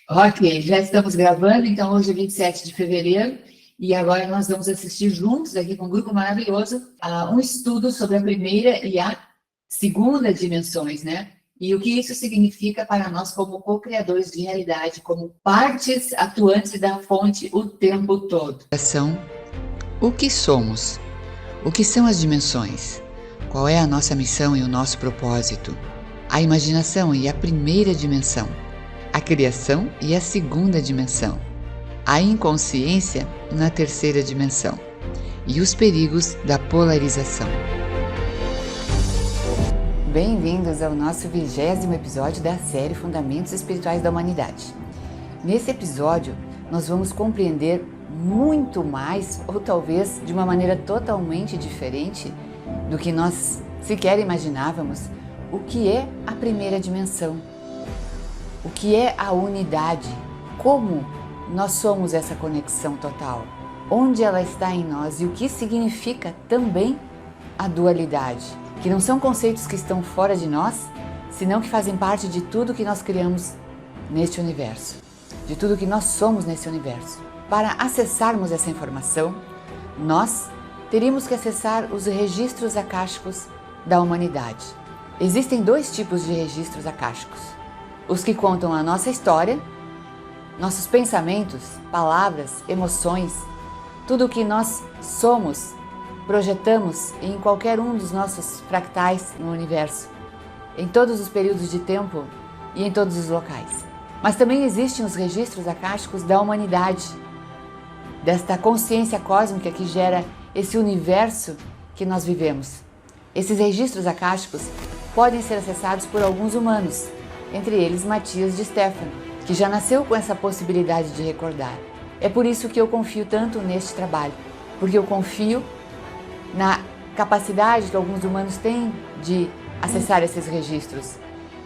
Ok, já estamos gravando, então hoje é 27 de fevereiro e agora nós vamos assistir juntos aqui com um grupo maravilhoso a um estudo sobre a primeira e a segunda dimensões, né? E o que isso significa para nós como co-criadores de realidade, como partes atuantes da fonte o tempo todo. O que somos? O que são as dimensões? Qual é a nossa missão e o nosso propósito? A imaginação e a primeira dimensão. A criação e a segunda dimensão, a inconsciência na terceira dimensão e os perigos da polarização. Bem-vindos ao nosso 20º episódio da série Fundamentos Espirituais da Humanidade. Nesse episódio, nós vamos compreender muito mais, ou talvez de uma maneira totalmente diferente do que nós sequer imaginávamos, o que é a primeira dimensão. O que é a unidade? Como nós somos essa conexão total? Onde ela está em nós e o que significa também a dualidade? Que não são conceitos que estão fora de nós, senão que fazem parte de tudo que nós criamos neste universo, de tudo que nós somos nesse universo. Para acessarmos essa informação, nós teríamos que acessar os registros akáshicos da humanidade. Existem dois tipos de registros akáshicos. Os que contam a nossa história, nossos pensamentos, palavras, emoções, tudo o que nós somos, projetamos em qualquer um dos nossos fractais no universo, em todos os períodos de tempo e em todos os locais. Mas também existem os registros akáshicos da humanidade, desta consciência cósmica que gera esse universo que nós vivemos. Esses registros akáshicos podem ser acessados por alguns humanos, entre eles Matias de Stefano, que já nasceu com essa possibilidade de recordar. É por isso que eu confio tanto neste trabalho, porque eu confio na capacidade que alguns humanos têm de acessar esses registros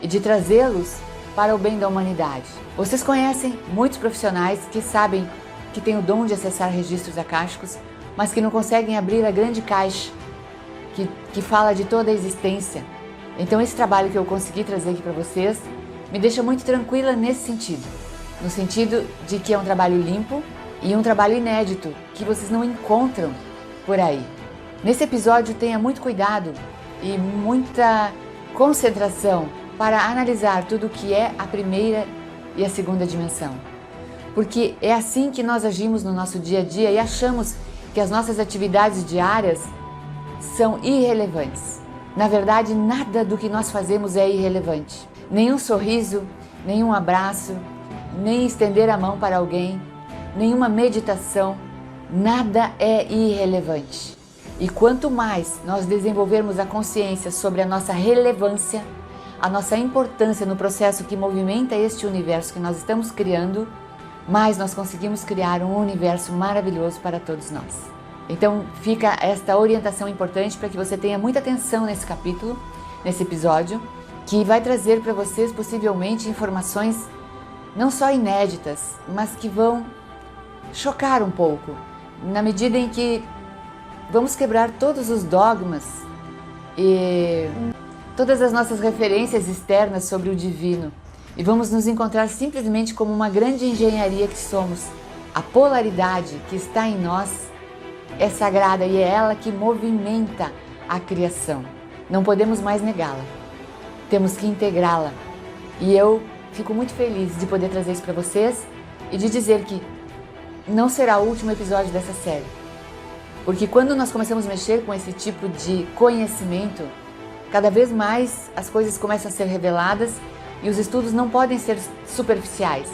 e de trazê-los para o bem da humanidade. Vocês conhecem muitos profissionais que sabem que têm o dom de acessar registros akáshicos, mas que não conseguem abrir a grande caixa que fala de toda a existência. Então esse trabalho que eu consegui trazer aqui para vocês me deixa muito tranquila nesse sentido, no sentido de que é um trabalho limpo e um trabalho inédito que vocês não encontram por aí. Nesse episódio tenha muito cuidado e muita concentração para analisar tudo o que é a primeira e a segunda dimensão, porque é assim que nós agimos no nosso dia a dia e achamos que as nossas atividades diárias são irrelevantes. Na verdade, nada do que nós fazemos é irrelevante. Nenhum sorriso, nenhum abraço, nem estender a mão para alguém, nenhuma meditação, nada é irrelevante. E quanto mais nós desenvolvermos a consciência sobre a nossa relevância, a nossa importância no processo que movimenta este universo que nós estamos criando, mais nós conseguimos criar um universo maravilhoso para todos nós. Então fica esta orientação importante para que você tenha muita atenção nesse capítulo, nesse episódio, que vai trazer para vocês possivelmente informações não só inéditas, mas que vão chocar um pouco, na medida em que vamos quebrar todos os dogmas e todas as nossas referências externas sobre o divino e vamos nos encontrar simplesmente como uma grande engenharia que somos. A polaridade que está em nós é sagrada e é ela que movimenta a criação. Não podemos mais negá-la. Temos que integrá-la. E eu fico muito feliz de poder trazer isso para vocês e de dizer que não será o último episódio dessa série. Porque quando nós começamos a mexer com esse tipo de conhecimento, cada vez mais as coisas começam a ser reveladas e os estudos não podem ser superficiais.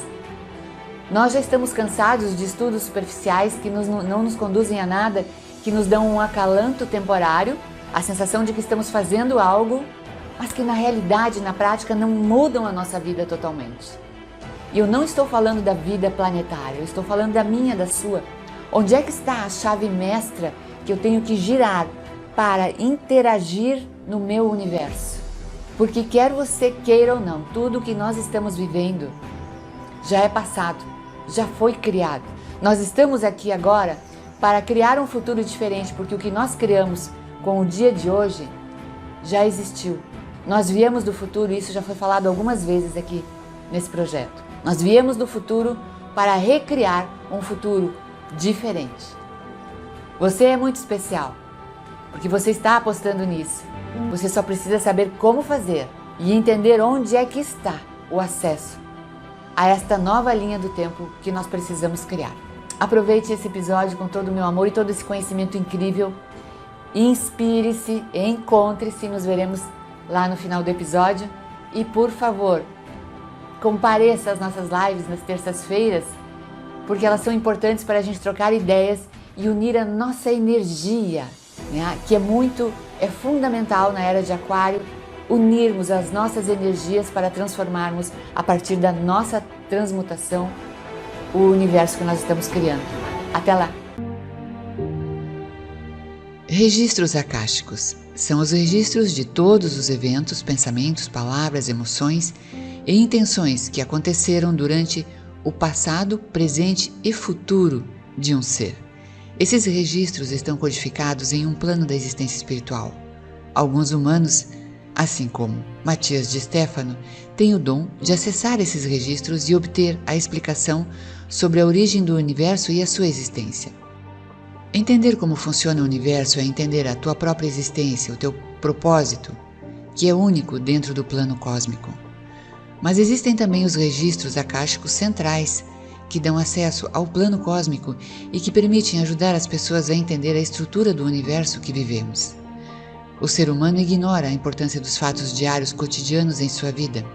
Nós já estamos cansados de estudos superficiais que não nos conduzem a nada, que nos dão um acalanto temporário, a sensação de que estamos fazendo algo, mas que na realidade, na prática, não mudam a nossa vida totalmente. E eu não estou falando da vida planetária, eu estou falando da minha, da sua. Onde é que está a chave mestra que eu tenho que girar para interagir no meu universo? Porque quer você queira ou não, tudo que nós estamos vivendo já é passado. Já foi criado. Nós estamos aqui agora para criar um futuro diferente, porque o que nós criamos com o dia de hoje já existiu. Nós viemos do futuro e isso já foi falado algumas vezes aqui nesse projeto. Nós viemos do futuro para recriar um futuro diferente. Você é muito especial, porque você está apostando nisso. Você só precisa saber como fazer e entender onde é que está o acesso a esta nova linha do tempo que nós precisamos criar. Aproveite esse episódio com todo o meu amor e todo esse conhecimento incrível. Inspire-se, encontre-se, nos veremos lá no final do episódio. E por favor, compareça às nossas lives nas terças-feiras, porque elas são importantes para a gente trocar ideias e unir a nossa energia, né? Que é fundamental na era de Aquário, unirmos as nossas energias para transformarmos, a partir da nossa transmutação, o universo que nós estamos criando. Até lá! Registros akáshicos são os registros de todos os eventos, pensamentos, palavras, emoções e intenções que aconteceram durante o passado, presente e futuro de um ser. Esses registros estão codificados em um plano da existência espiritual. Alguns humanos, assim como Matias de Stefano, têm o dom de acessar esses registros e obter a explicação sobre a origem do universo e a sua existência. Entender como funciona o universo é entender a tua própria existência, o teu propósito, que é único dentro do plano cósmico. Mas existem também os registros akáshicos centrais, que dão acesso ao plano cósmico e que permitem ajudar as pessoas a entender a estrutura do universo que vivemos. O ser humano ignora a importância dos fatos diários cotidianos em sua vida.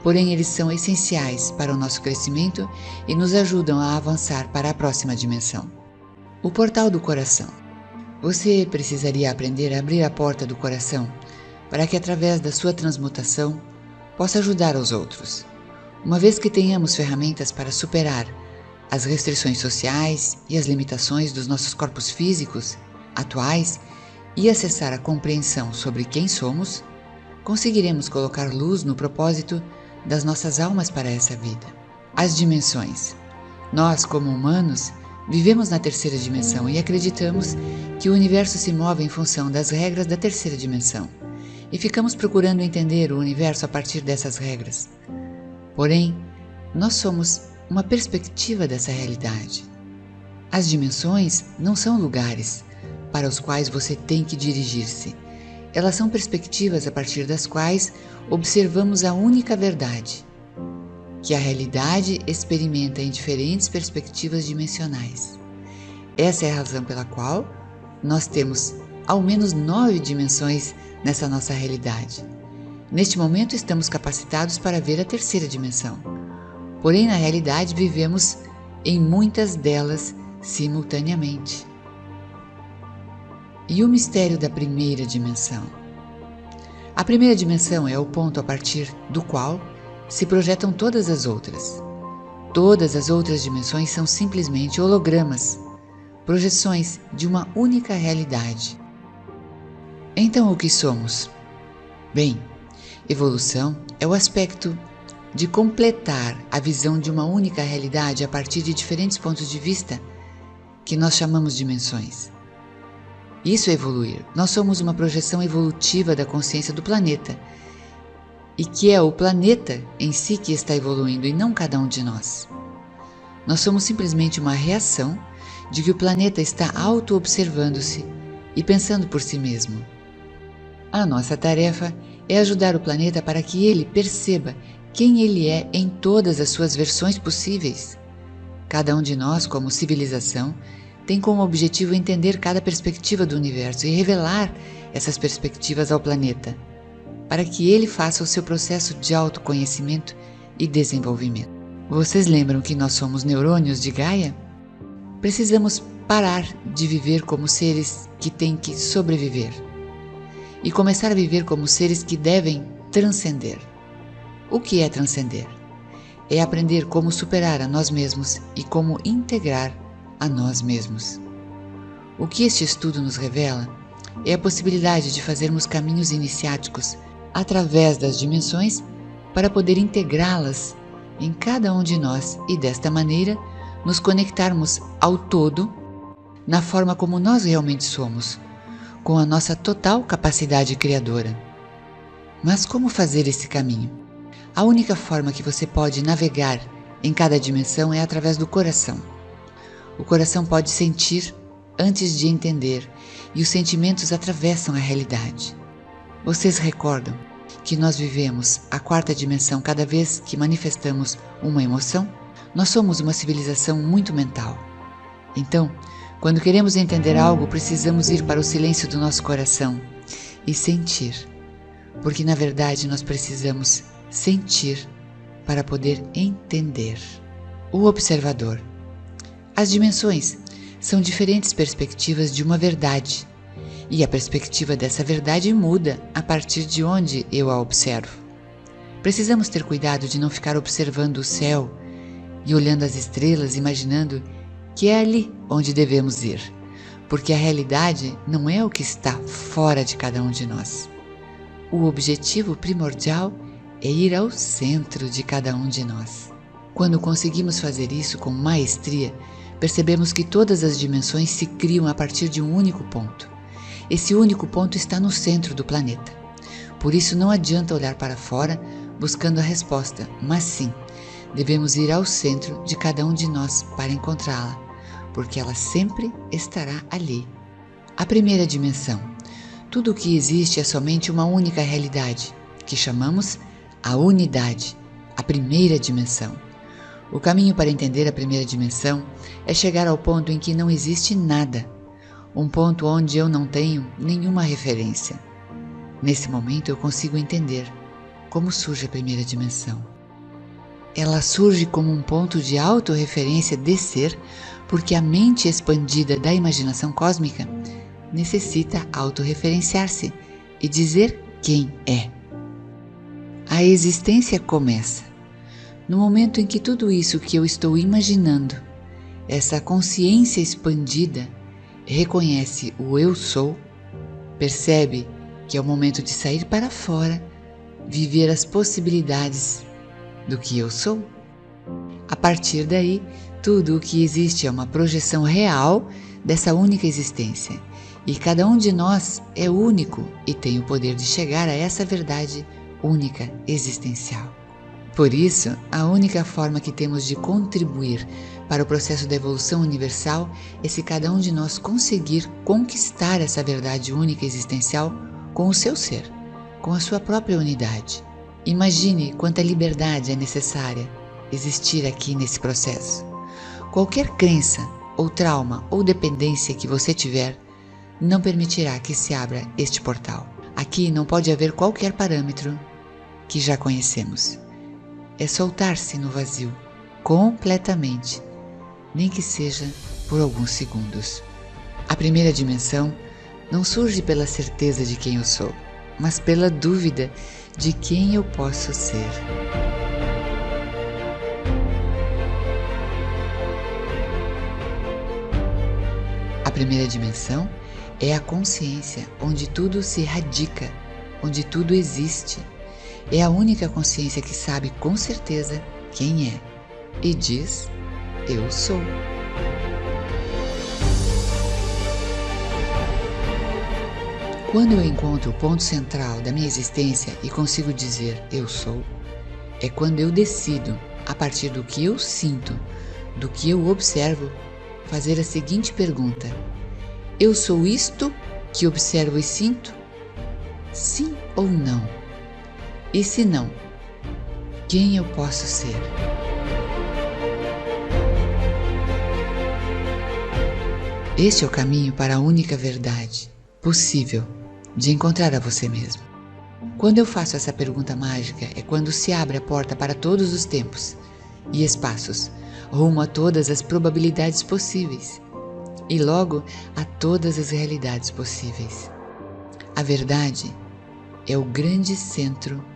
Porém, eles são essenciais para o nosso crescimento e nos ajudam a avançar para a próxima dimensão. O portal do coração. Você precisaria aprender a abrir a porta do coração para que, através da sua transmutação, possa ajudar os outros. Uma vez que tenhamos ferramentas para superar as restrições sociais e as limitações dos nossos corpos físicos atuais e acessar a compreensão sobre quem somos, conseguiremos colocar luz no propósito das nossas almas para essa vida. As dimensões. Nós, como humanos, vivemos na terceira dimensão e acreditamos que o universo se move em função das regras da terceira dimensão, e ficamos procurando entender o universo a partir dessas regras. Porém, nós somos uma perspectiva dessa realidade. As dimensões não são lugares para os quais você tem que dirigir-se. Elas são perspectivas a partir das quais observamos a única verdade, que a realidade experimenta em diferentes perspectivas dimensionais. Essa é a razão pela qual nós temos ao menos 9 dimensões nessa nossa realidade. Neste momento estamos capacitados para ver a terceira dimensão, porém na realidade vivemos em muitas delas simultaneamente. E o mistério da primeira dimensão? A primeira dimensão é o ponto a partir do qual se projetam todas as outras. Todas as outras dimensões são simplesmente hologramas, projeções de uma única realidade. Então o que somos? Bem, evolução é o aspecto de completar a visão de uma única realidade a partir de diferentes pontos de vista que nós chamamos de dimensões. Isso é evoluir. Nós somos uma projeção evolutiva da consciência do planeta, e que é o planeta em si que está evoluindo e não cada um de nós. Nós somos simplesmente uma reação de que o planeta está auto-observando-se e pensando por si mesmo. A nossa tarefa é ajudar o planeta para que ele perceba quem ele é em todas as suas versões possíveis. Cada um de nós, como civilização, tem como objetivo entender cada perspectiva do universo e revelar essas perspectivas ao planeta, para que ele faça o seu processo de autoconhecimento e desenvolvimento. Vocês lembram que nós somos neurônios de Gaia? Precisamos parar de viver como seres que têm que sobreviver e começar a viver como seres que devem transcender. O que é transcender? É aprender como superar a nós mesmos e como integrar a nós mesmos. O que este estudo nos revela é a possibilidade de fazermos caminhos iniciáticos através das dimensões para poder integrá-las em cada um de nós e desta maneira nos conectarmos ao todo na forma como nós realmente somos, com a nossa total capacidade criadora. Mas como fazer esse caminho? A única forma que você pode navegar em cada dimensão é através do coração. O coração pode sentir antes de entender, e os sentimentos atravessam a realidade. Vocês recordam que nós vivemos a quarta dimensão cada vez que manifestamos uma emoção? Nós somos uma civilização muito mental. Então, quando queremos entender algo, precisamos ir para o silêncio do nosso coração e sentir, porque na verdade nós precisamos sentir para poder entender. O observador. As dimensões são diferentes perspectivas de uma verdade, e a perspectiva dessa verdade muda a partir de onde eu a observo. Precisamos ter cuidado de não ficar observando o céu e olhando as estrelas, imaginando que é ali onde devemos ir, porque a realidade não é o que está fora de cada um de nós. O objetivo primordial é ir ao centro de cada um de nós. Quando conseguimos fazer isso com maestria, percebemos que todas as dimensões se criam a partir de um único ponto. Esse único ponto está no centro do planeta. Por isso não adianta olhar para fora buscando a resposta, mas sim, devemos ir ao centro de cada um de nós para encontrá-la, porque ela sempre estará ali. A primeira dimensão. Tudo o que existe é somente uma única realidade, que chamamos a unidade, a primeira dimensão. O caminho para entender a primeira dimensão é chegar ao ponto em que não existe nada, um ponto onde eu não tenho nenhuma referência. Nesse momento eu consigo entender como surge a primeira dimensão. Ela surge como um ponto de autorreferência de ser, porque a mente expandida da imaginação cósmica necessita autorreferenciar-se e dizer quem é. A existência começa no momento em que tudo isso que eu estou imaginando, essa consciência expandida, reconhece o eu sou, percebe que é o momento de sair para fora, viver as possibilidades do que eu sou. A partir daí, tudo o que existe é uma projeção real dessa única existência, e cada um de nós é único e tem o poder de chegar a essa verdade única existencial. Por isso, a única forma que temos de contribuir para o processo da evolução universal é se cada um de nós conseguir conquistar essa verdade única existencial com o seu ser, com a sua própria unidade. Imagine quanta liberdade é necessária existir aqui nesse processo. Qualquer crença, ou trauma, ou dependência que você tiver, não permitirá que se abra este portal. Aqui não pode haver qualquer parâmetro que já conhecemos. É soltar-se no vazio, completamente, nem que seja por alguns segundos. A primeira dimensão não surge pela certeza de quem eu sou, mas pela dúvida de quem eu posso ser. A primeira dimensão é a consciência onde tudo se radica, onde tudo existe. É a única consciência que sabe com certeza quem é e diz: eu sou. Quando eu encontro o ponto central da minha existência e consigo dizer eu sou, é quando eu decido, a partir do que eu sinto, do que eu observo, fazer a seguinte pergunta: eu sou isto que observo e sinto? Sim ou não? E se não, quem eu posso ser? Este é o caminho para a única verdade possível de encontrar a você mesmo. Quando eu faço essa pergunta mágica, é quando se abre a porta para todos os tempos e espaços, rumo a todas as probabilidades possíveis e logo a todas as realidades possíveis. A verdade é o grande centro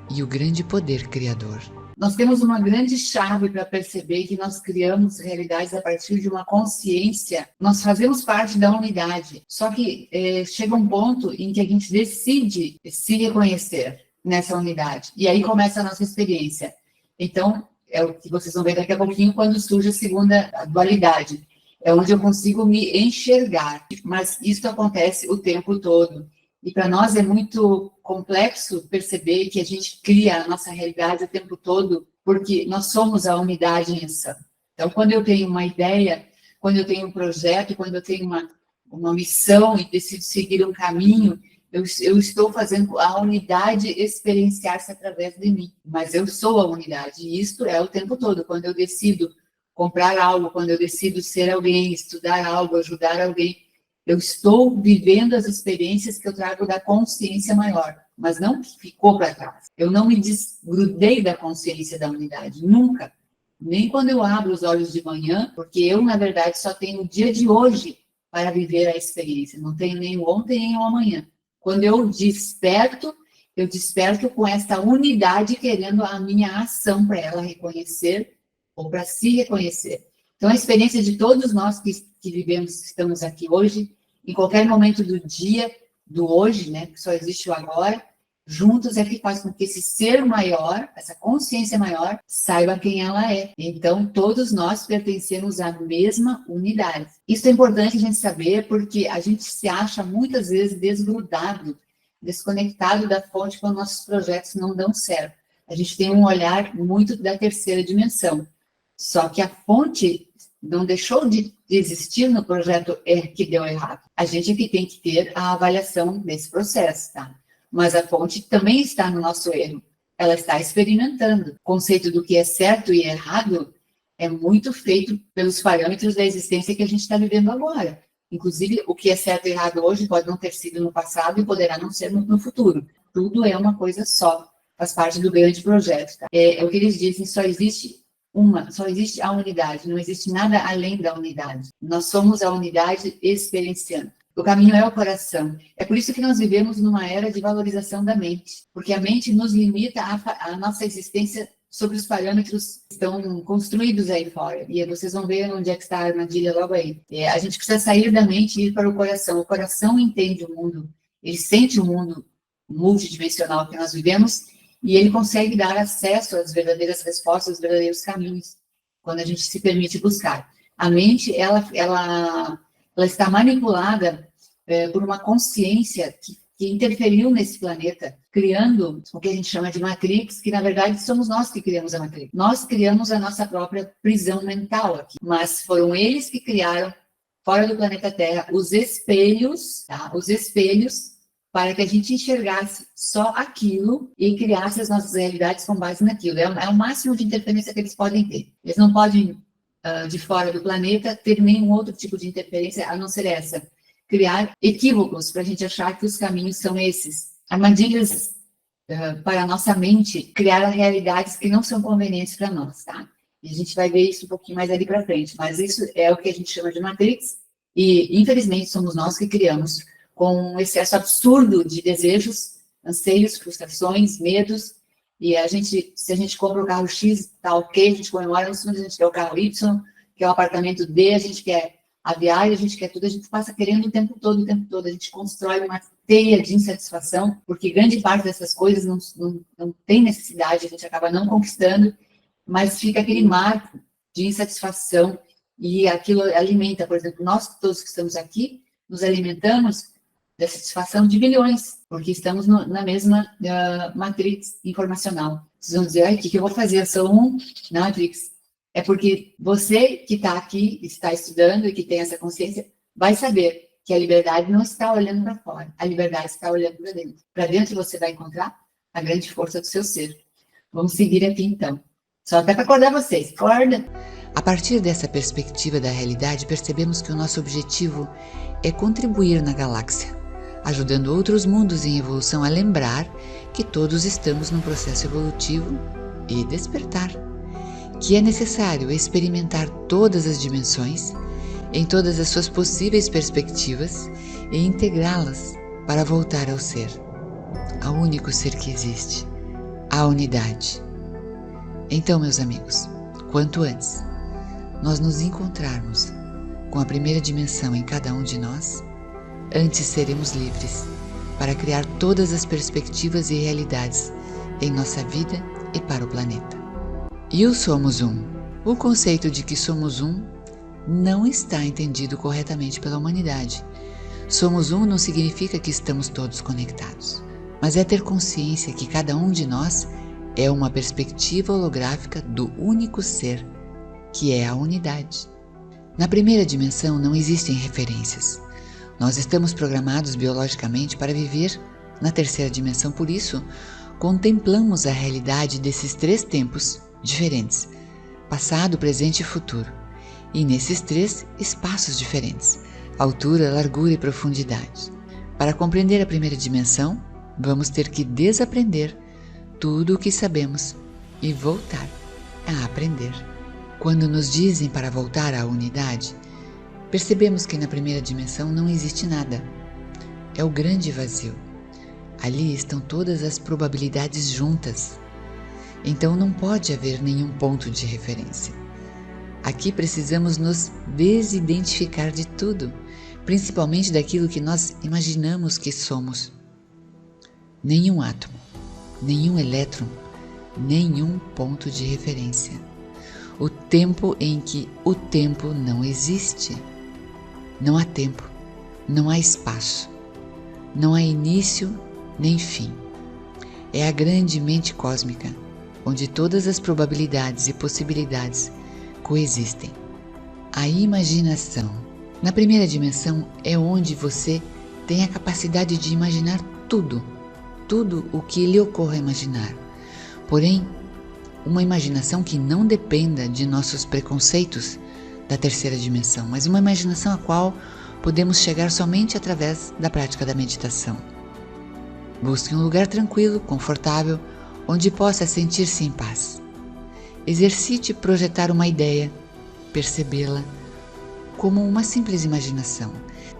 e o grande poder criador. Nós temos uma grande chave para perceber que nós criamos realidades a partir de uma consciência. Nós fazemos parte da unidade, só que chega um ponto em que a gente decide se reconhecer nessa unidade. E aí começa a nossa experiência. Então, é o que vocês vão ver daqui a pouquinho quando surge a segunda dualidade. É onde eu consigo me enxergar, mas isso acontece o tempo todo. E para nós é muito complexo perceber que a gente cria a nossa realidade o tempo todo, porque nós somos a unidade em ação. Então, quando eu tenho uma ideia, quando eu tenho um projeto, quando eu tenho uma missão e decido seguir um caminho, eu estou fazendo a unidade experienciar-se através de mim. Mas eu sou a unidade, e isto é o tempo todo. Quando eu decido comprar algo, quando eu decido ser alguém, estudar algo, ajudar alguém, eu estou vivendo as experiências que eu trago da consciência maior, mas não que ficou para trás. Eu não me desgrudei da consciência da unidade, nunca. Nem quando eu abro os olhos de manhã, porque eu, na verdade, só tenho o dia de hoje para viver a experiência. Não tenho nem o ontem, nem o amanhã. Quando eu desperto com essa unidade querendo a minha ação para ela reconhecer ou para se reconhecer. Então, a experiência de todos nós que vivemos, que estamos aqui hoje, em qualquer momento do dia, do hoje, né, que só existe o agora, juntos é que faz com que esse ser maior, essa consciência maior, saiba quem ela é. Então, todos nós pertencemos à mesma unidade. Isso é importante a gente saber, porque a gente se acha muitas vezes desgrudado, desconectado da fonte quando nossos projetos não dão certo. A gente tem um olhar muito da terceira dimensão. Só que a fonte não deixou de existir no projeto que deu errado. A gente é que tem que ter a avaliação desse processo, tá? Mas a fonte também está no nosso erro. Ela está experimentando. O conceito do que é certo e errado é muito feito pelos parâmetros da existência que a gente está vivendo agora. Inclusive, o que é certo e errado hoje pode não ter sido no passado e poderá não ser no futuro. Tudo é uma coisa só. Faz parte do grande projeto, tá? É o que eles dizem, só existe a unidade, não existe nada além da unidade. Nós somos a unidade experienciando. O caminho é o coração. É por isso que nós vivemos numa era de valorização da mente, porque a mente nos limita a nossa existência sobre os parâmetros que estão construídos aí fora. E vocês vão ver onde é que está a armadilha logo aí. A gente precisa sair da mente e ir para o coração. O coração entende o mundo, ele sente o mundo multidimensional que nós vivemos, e ele consegue dar acesso às verdadeiras respostas, aos verdadeiros caminhos, quando a gente se permite buscar. A mente, ela está manipulada por uma consciência que interferiu nesse planeta, criando o que a gente chama de Matrix, que na verdade somos nós que criamos a Matrix. Nós criamos a nossa própria prisão mental aqui, mas foram eles que criaram, fora do planeta Terra, os espelhos, tá? Os espelhos, para que a gente enxergasse só aquilo e criasse as nossas realidades com base naquilo. É o máximo de interferência que eles podem ter. Eles não podem, de fora do planeta, ter nenhum outro tipo de interferência, a não ser essa. Criar equívocos para a gente achar que os caminhos são esses. Armadilhas para a nossa mente, criar realidades que não são convenientes para nós, tá? E a gente vai ver isso um pouquinho mais ali para frente. Mas isso é o que a gente chama de Matrix, e infelizmente somos nós que criamos, com um excesso absurdo de desejos, anseios, frustrações, medos, e se a gente compra o carro X, tá ok, a gente comemora, mas a gente quer o carro Y, quer o apartamento D, a gente quer a viagem, a gente quer tudo, a gente passa querendo o tempo todo, a gente constrói uma teia de insatisfação, porque grande parte dessas coisas não tem necessidade, a gente acaba não conquistando, mas fica aquele marco de insatisfação, e aquilo alimenta, por exemplo, nós todos que estamos aqui, nos alimentamos da satisfação de bilhões, porque estamos na mesma matrix informacional. Vocês vão dizer, o que eu vou fazer? Eu sou um matrix. É porque você que está aqui, está estudando e que tem essa consciência, vai saber que a liberdade não está olhando para fora, a liberdade está olhando para dentro. Para dentro você vai encontrar a grande força do seu ser. Vamos seguir aqui então. Só até para acordar vocês. Acorda! A partir dessa perspectiva da realidade, percebemos que o nosso objetivo é contribuir na galáxia, ajudando outros mundos em evolução a lembrar que todos estamos num processo evolutivo e despertar, que é necessário experimentar todas as dimensões, em todas as suas possíveis perspectivas e integrá-las para voltar ao ser, ao único ser que existe, a unidade. Então, meus amigos, quanto antes nós nos encontrarmos com a primeira dimensão em cada um de nós, antes seremos livres para criar todas as perspectivas e realidades em nossa vida e para o planeta. E o Somos Um. O conceito de que somos um não está entendido corretamente pela humanidade. Somos um não significa que estamos todos conectados. mas é ter consciência que cada um de nós é uma perspectiva holográfica do único ser, que é a unidade. Na primeira dimensão não existem referências. Nós estamos programados biologicamente para viver na terceira dimensão, por isso, contemplamos a realidade desses 3 tempos diferentes, passado, presente e futuro, e nesses 3 espaços diferentes, altura, largura e profundidade. Para compreender a primeira dimensão, vamos ter que desaprender tudo o que sabemos e voltar a aprender. Quando nos dizem para voltar à unidade, percebemos que na primeira dimensão não existe nada. É o grande vazio. Ali estão todas as probabilidades juntas. Então não pode haver nenhum ponto de referência. Aqui precisamos nos desidentificar de tudo, principalmente daquilo que nós imaginamos que somos. Nenhum átomo, nenhum elétron, nenhum ponto de referência. O tempo em que o tempo não existe. Não há tempo, não há espaço, não há início nem fim. É a grande mente cósmica, onde todas as probabilidades e possibilidades coexistem. A imaginação. Na primeira dimensão é onde você tem a capacidade de imaginar tudo o que lhe ocorra imaginar. Porém, uma imaginação que não dependa de nossos preconceitos da terceira dimensão, mas uma imaginação a qual podemos chegar somente através da prática da meditação. Busque um lugar tranquilo, confortável, onde possa sentir-se em paz. Exercite projetar uma ideia, percebê-la como uma simples imaginação.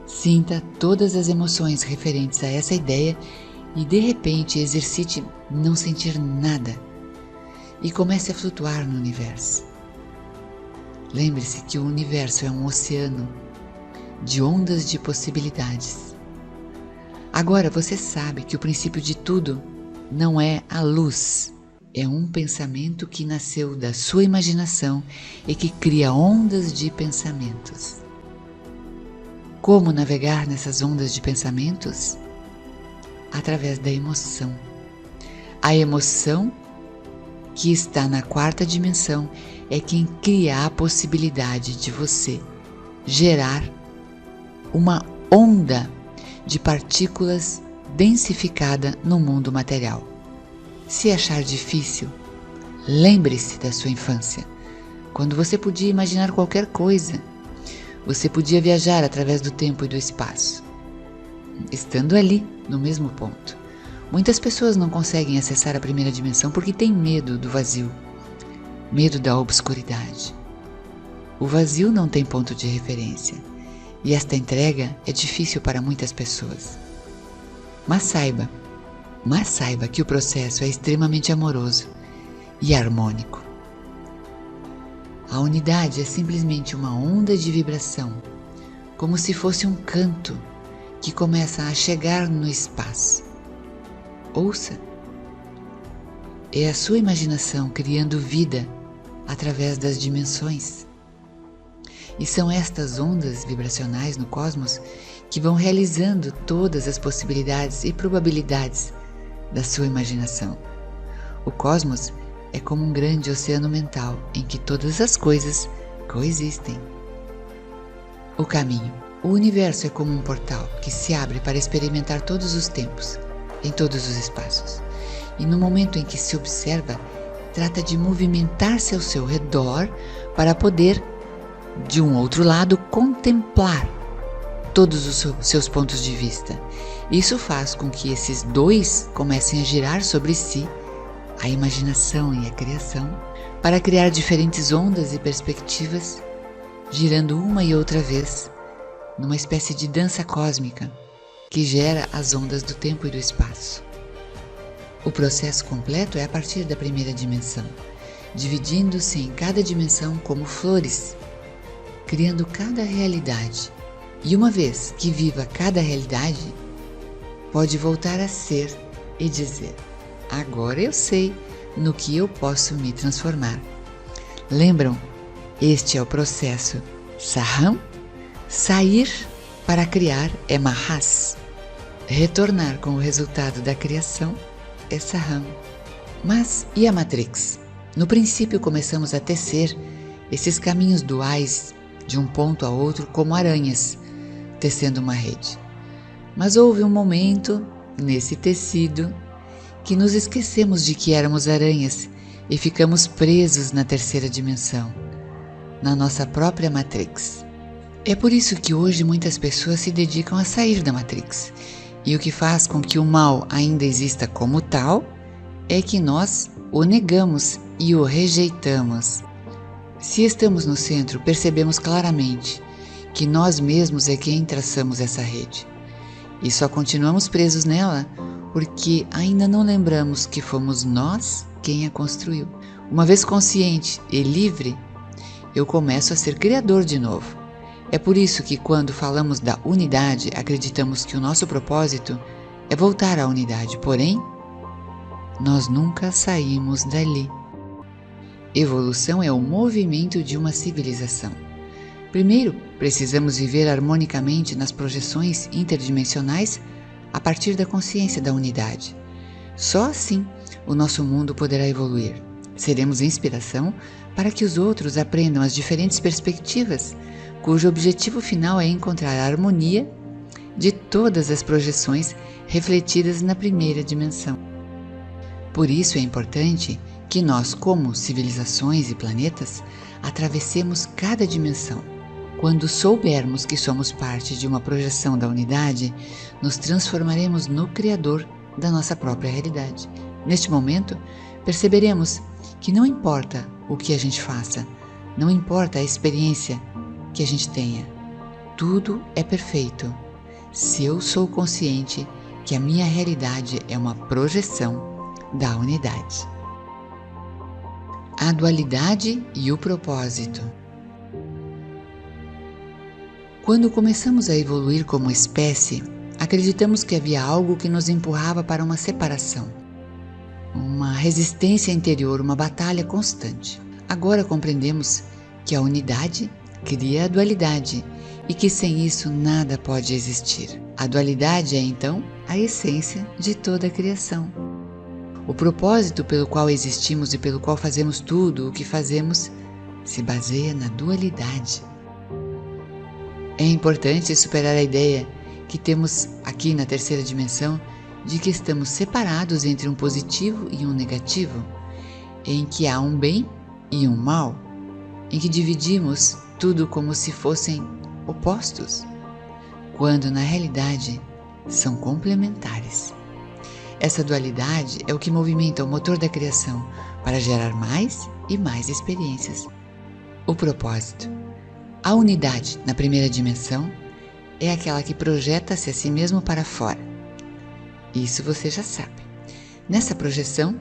Sinta todas as emoções referentes a essa ideia e de repente exercite não sentir nada e comece a flutuar no universo. Lembre-se que o universo é um oceano de ondas de possibilidades. Agora você sabe que o princípio de tudo não é a luz, é um pensamento que nasceu da sua imaginação e que cria ondas de pensamentos. Como navegar nessas ondas de pensamentos? Através da emoção. A emoção que está na 4ª dimensão é quem cria a possibilidade de você gerar uma onda de partículas densificada no mundo material. Se achar difícil, lembre-se da sua infância, quando você podia imaginar qualquer coisa. Você podia viajar através do tempo e do espaço, estando ali, no mesmo ponto. Muitas pessoas não conseguem acessar a primeira dimensão porque têm medo do vazio, medo da obscuridade. O vazio não tem ponto de referência, e esta entrega é difícil para muitas pessoas. Mas saiba que o processo é extremamente amoroso e harmônico. A unidade é simplesmente uma onda de vibração, como se fosse um canto que começa a chegar no espaço. Ouça. É a sua imaginação criando vida através das dimensões. E são estas ondas vibracionais no cosmos que vão realizando todas as possibilidades e probabilidades da sua imaginação. O cosmos é como um grande oceano mental em que todas as coisas coexistem. O caminho. O universo é como um portal que se abre para experimentar todos os tempos, em todos os espaços. E no momento em que se observa, trata de movimentar-se ao seu redor para poder, de um outro lado, contemplar todos os seus pontos de vista. Isso faz com que esses dois comecem a girar sobre si, a imaginação e a criação, para criar diferentes ondas e perspectivas, girando uma e outra vez, numa espécie de dança cósmica que gera as ondas do tempo e do espaço. O processo completo é a partir da primeira dimensão, dividindo-se em cada dimensão como flores, criando cada realidade. E uma vez que viva cada realidade, pode voltar a ser e dizer: agora eu sei no que eu posso me transformar. Lembram? Este é o processo Saham. Sair para criar é Mahas. retornar com o resultado da criação é Saham. Mas e a Matrix? No princípio começamos a tecer esses caminhos duais de um ponto a outro como aranhas, tecendo uma rede. Mas houve um momento nesse tecido que nos esquecemos de que éramos aranhas e ficamos presos na terceira dimensão, na nossa própria Matrix. É por isso que hoje muitas pessoas se dedicam a sair da Matrix, e o que faz com que o mal ainda exista como tal é que nós o negamos e o rejeitamos. Se estamos no centro, percebemos claramente que nós mesmos é quem traçamos essa rede, e só continuamos presos nela porque ainda não lembramos que fomos nós quem a construiu. Uma vez consciente e livre, eu começo a ser criador de novo. É por isso que quando falamos da unidade, acreditamos que o nosso propósito é voltar à unidade, porém, nós nunca saímos dali. Evolução é o movimento de uma civilização. Primeiro, precisamos viver harmonicamente nas projeções interdimensionais a partir da consciência da unidade. Só assim o nosso mundo poderá evoluir. Seremos inspiração para que os outros aprendam as diferentes perspectivas, cujo objetivo final é encontrar a harmonia de todas as projeções refletidas na primeira dimensão. Por isso é importante que nós, como civilizações e planetas, atravessemos cada dimensão. Quando soubermos que somos parte de uma projeção da unidade, nos transformaremos no Criador da nossa própria realidade. Neste momento, perceberemos que não importa o que a gente faça, não importa a experiência que a gente tenha, tudo é perfeito se eu sou consciente que a minha realidade é uma projeção da unidade. A dualidade e o propósito. Quando começamos a evoluir como espécie, acreditamos que havia algo que nos empurrava para uma separação, uma resistência interior, uma batalha constante. Agora compreendemos que a unidade cria a dualidade e que sem isso nada pode existir. A dualidade é então a essência de toda a criação. O propósito pelo qual existimos e pelo qual fazemos tudo o que fazemos se baseia na dualidade. É importante superar a ideia que temos aqui na terceira dimensão de que estamos separados entre um positivo e um negativo, em que há um bem e um mal, em que dividimos tudo como se fossem opostos, quando na realidade são complementares. Essa dualidade é o que movimenta o motor da criação para gerar mais e mais experiências. O propósito. A unidade na primeira dimensão é aquela que projeta-se a si mesmo para fora. Isso você já sabe. Nessa projeção,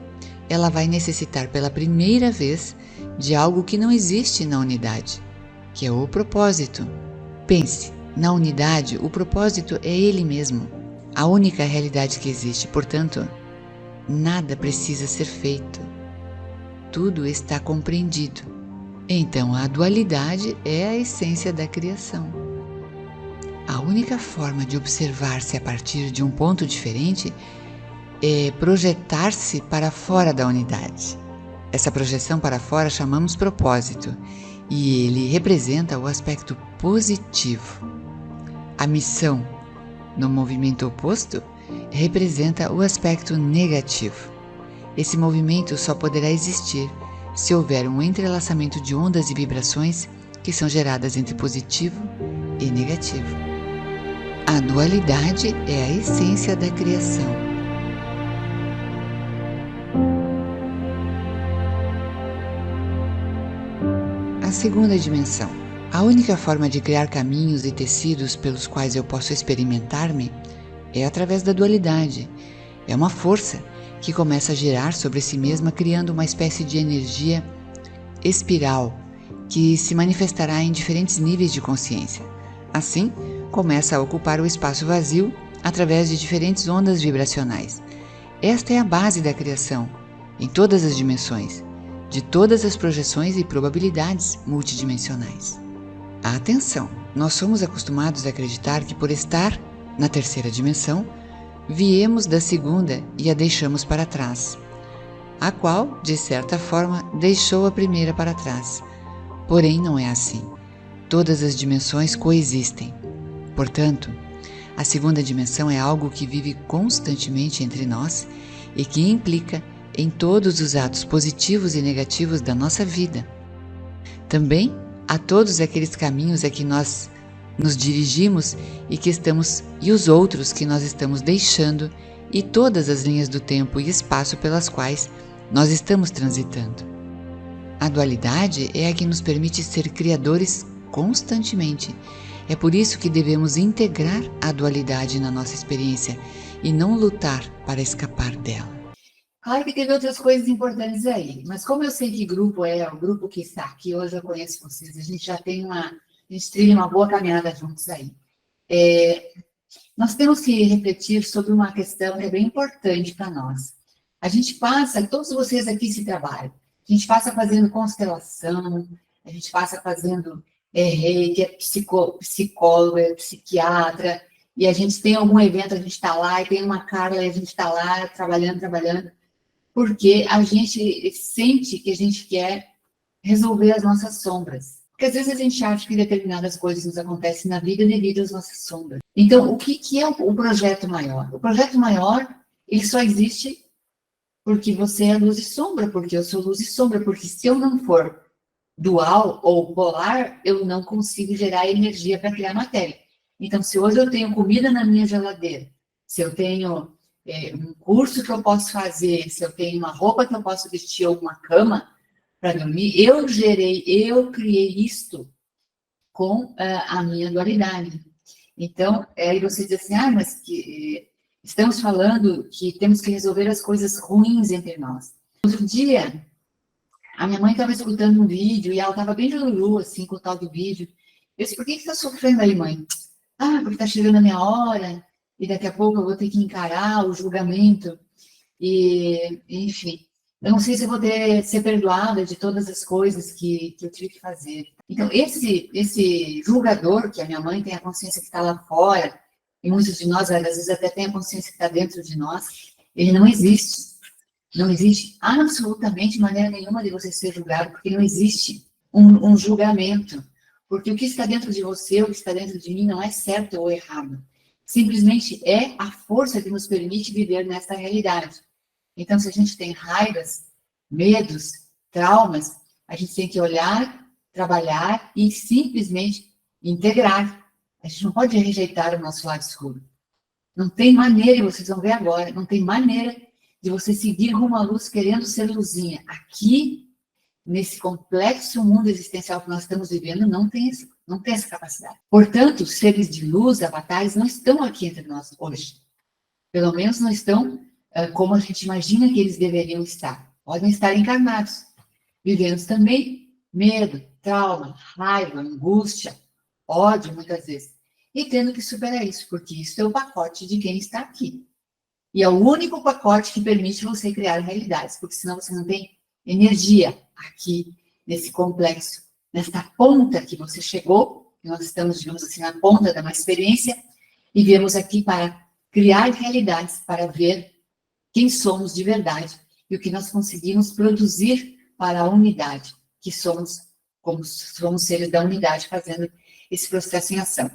ela vai necessitar pela primeira vez de algo que não existe na unidade, que é o propósito. Pense, na unidade, o propósito é ele mesmo, a única realidade que existe, portanto, nada precisa ser feito. Tudo está compreendido. Então, a dualidade é a essência da criação. A única forma de observar-se a partir de um ponto diferente é projetar-se para fora da unidade. Essa projeção para fora chamamos propósito, e ele representa o aspecto positivo. A missão, no movimento oposto, representa o aspecto negativo. Esse movimento só poderá existir se houver um entrelaçamento de ondas e vibrações que são geradas entre positivo e negativo. A dualidade é a essência da criação. A segunda dimensão. A única forma de criar caminhos e tecidos pelos quais eu posso experimentar-me é através da dualidade. É uma força que começa a girar sobre si mesma, criando uma espécie de energia espiral que se manifestará em diferentes níveis de consciência. Assim, começa a ocupar o espaço vazio através de diferentes ondas vibracionais. Esta é a base da criação, em todas as dimensões, de todas as projeções e probabilidades multidimensionais. Atenção! Nós somos acostumados a acreditar que por estar na terceira dimensão, viemos da segunda e a deixamos para trás, a qual, de certa forma, deixou a primeira para trás. Porém, não é assim. Todas as dimensões coexistem. Portanto, a segunda dimensão é algo que vive constantemente entre nós e que implica em todos os atos positivos e negativos da nossa vida. Também há todos aqueles caminhos a que nós nos dirigimos e os outros que nós estamos deixando, e todas as linhas do tempo e espaço pelas quais nós estamos transitando. A dualidade é a que nos permite ser criadores constantemente. É por isso que devemos integrar a dualidade na nossa experiência e não lutar para escapar dela. Claro que teve outras coisas importantes aí, mas como eu sei que grupo é o grupo que está aqui, hoje eu conheço vocês, a gente trilha uma boa caminhada juntos aí. Nós temos que refletir sobre uma questão que é bem importante para nós. A gente passa, todos vocês aqui se trabalham, a gente passa fazendo constelação, a gente passa fazendo reiki, é psicólogo, é psiquiatra, e a gente tem algum evento, a gente está lá, e tem uma Carla, e a gente está lá trabalhando, porque a gente sente que a gente quer resolver as nossas sombras. Porque às vezes a gente acha que determinadas coisas nos acontecem na vida devido às nossas sombras. Então, o que é o projeto maior? O projeto maior, ele só existe porque você é luz e sombra, porque eu sou luz e sombra, porque se eu não for dual ou polar, eu não consigo gerar energia para criar matéria. Então, se hoje eu tenho comida na minha geladeira, se eu tenho um curso que eu posso fazer, se eu tenho uma roupa que eu posso vestir ou uma cama para dormir, eu criei isto com a minha dualidade. Então, aí você diz assim, mas estamos falando que temos que resolver as coisas ruins entre nós. Outro dia, a minha mãe estava escutando um vídeo e ela estava bem jururu, assim, com o tal do vídeo. Eu disse, por que você está sofrendo aí, mãe? Porque está chegando a minha hora e daqui a pouco eu vou ter que encarar o julgamento. E, enfim, eu não sei se eu vou ser perdoada de todas as coisas que eu tive que fazer. Então, esse julgador, que a minha mãe tem a consciência que está lá fora, e muitos de nós, às vezes, até tem a consciência que está dentro de nós, ele não existe. Não existe absolutamente maneira nenhuma de você ser julgado, porque não existe um julgamento. Porque o que está dentro de você, o que está dentro de mim, não é certo ou errado. Simplesmente é a força que nos permite viver nesta realidade. Então, se a gente tem raivas, medos, traumas, a gente tem que olhar, trabalhar e simplesmente integrar. A gente não pode rejeitar o nosso lado escuro. Não tem maneira, vocês vão ver agora, não tem maneira de você seguir rumo à luz querendo ser luzinha. Aqui, nesse complexo mundo existencial que nós estamos vivendo, não tem essa capacidade. Portanto, seres de luz, avatares, não estão aqui entre nós hoje. Pelo menos não estão como a gente imagina que eles deveriam estar. Podem estar encarnados, vivendo também medo, trauma, raiva, angústia, ódio, muitas vezes. E tendo que superar isso, porque isso é o pacote de quem está aqui. E é o único pacote que permite você criar realidades, porque senão você não tem energia aqui, nesse complexo, nesta ponta que você chegou, que nós estamos, digamos assim, na ponta da nossa experiência, e viemos aqui para criar realidades, para ver quem somos de verdade e o que nós conseguimos produzir para a unidade, que somos, como somos seres da unidade, fazendo esse processo em ação.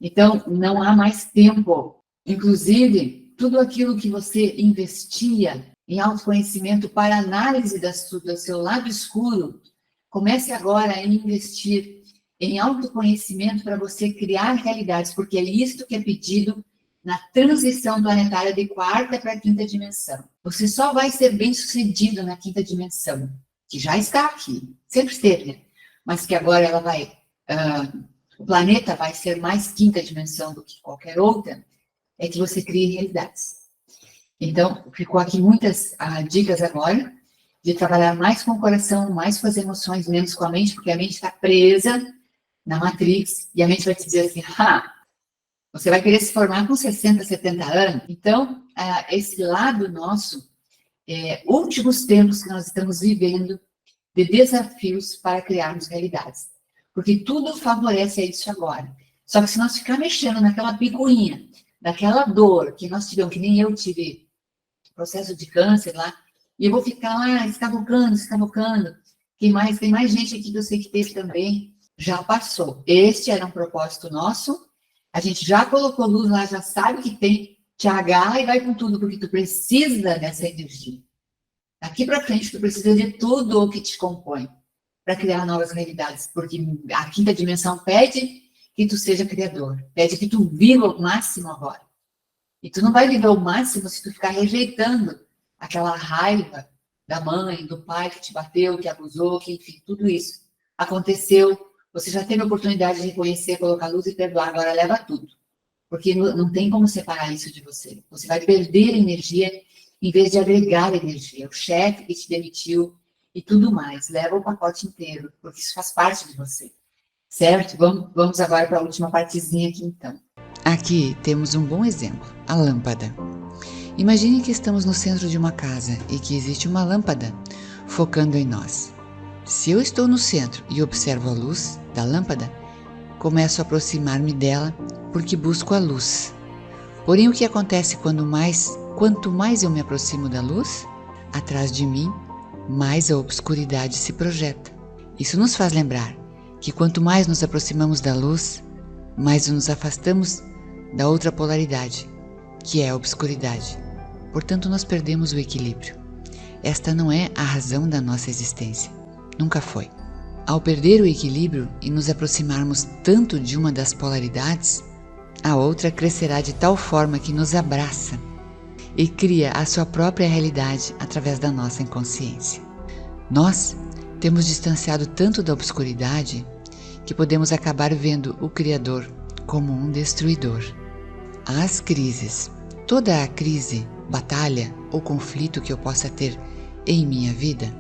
Então, não há mais tempo. Inclusive, tudo aquilo que você investia em autoconhecimento para análise do seu lado escuro, comece agora a investir em autoconhecimento para você criar realidades, porque é isto que é pedido na transição planetária de quarta para quinta dimensão. Você só vai ser bem-sucedido na quinta dimensão, que já está aqui, sempre esteve, né? Mas que agora ela vai... o planeta vai ser mais quinta dimensão do que qualquer outra, é que você crie realidades. Então, ficou aqui muitas dicas agora, de trabalhar mais com o coração, mais com as emoções, menos com a mente, porque a mente está presa na Matrix, e a mente vai te dizer assim, você vai querer se formar com 60, 70 anos. Então, esse lado nosso, últimos tempos que nós estamos vivendo, de desafios para criarmos realidades. Porque tudo favorece a isso agora. Só que se nós ficar mexendo naquela picuinha, daquela dor que nós tivemos, que nem eu tive, processo de câncer lá, e eu vou ficar lá escavocando. Tem mais gente aqui que eu sei que teve também, já passou. Este era um propósito nosso, a gente já colocou luz lá, já sabe que tem, te agarra e vai com tudo, porque tu precisa dessa energia. Daqui para frente, tu precisa de tudo o que te compõe para criar novas realidades, porque a quinta dimensão pede que tu seja criador, pede que tu viva o máximo agora. E tu não vai viver o máximo se tu ficar rejeitando aquela raiva da mãe, do pai que te bateu, que abusou, que enfim, tudo isso aconteceu. Você já teve a oportunidade de reconhecer, colocar luz e perdoar, agora leva tudo. Porque não tem como separar isso de você. Você vai perder energia em vez de agregar energia. O chefe que te demitiu e tudo mais. Leva o pacote inteiro, porque isso faz parte de você. Certo? Vamos agora para a última partezinha aqui, então. Aqui temos um bom exemplo, a lâmpada. Imagine que estamos no centro de uma casa e que existe uma lâmpada focando em nós. Se eu estou no centro e observo a luz da lâmpada, começo a aproximar-me dela porque busco a luz. Porém, o que acontece quanto mais eu me aproximo da luz, atrás de mim, mais a obscuridade se projeta. Isso nos faz lembrar que quanto mais nos aproximamos da luz, mais nos afastamos da outra polaridade, que é a obscuridade. Portanto, nós perdemos o equilíbrio. Esta não é a razão da nossa existência. Nunca foi. Ao perder o equilíbrio e nos aproximarmos tanto de uma das polaridades, a outra crescerá de tal forma que nos abraça e cria a sua própria realidade através da nossa inconsciência. Nós temos distanciado tanto da obscuridade que podemos acabar vendo o Criador como um destruidor. As crises, toda a crise, batalha ou conflito que eu possa ter em minha vida,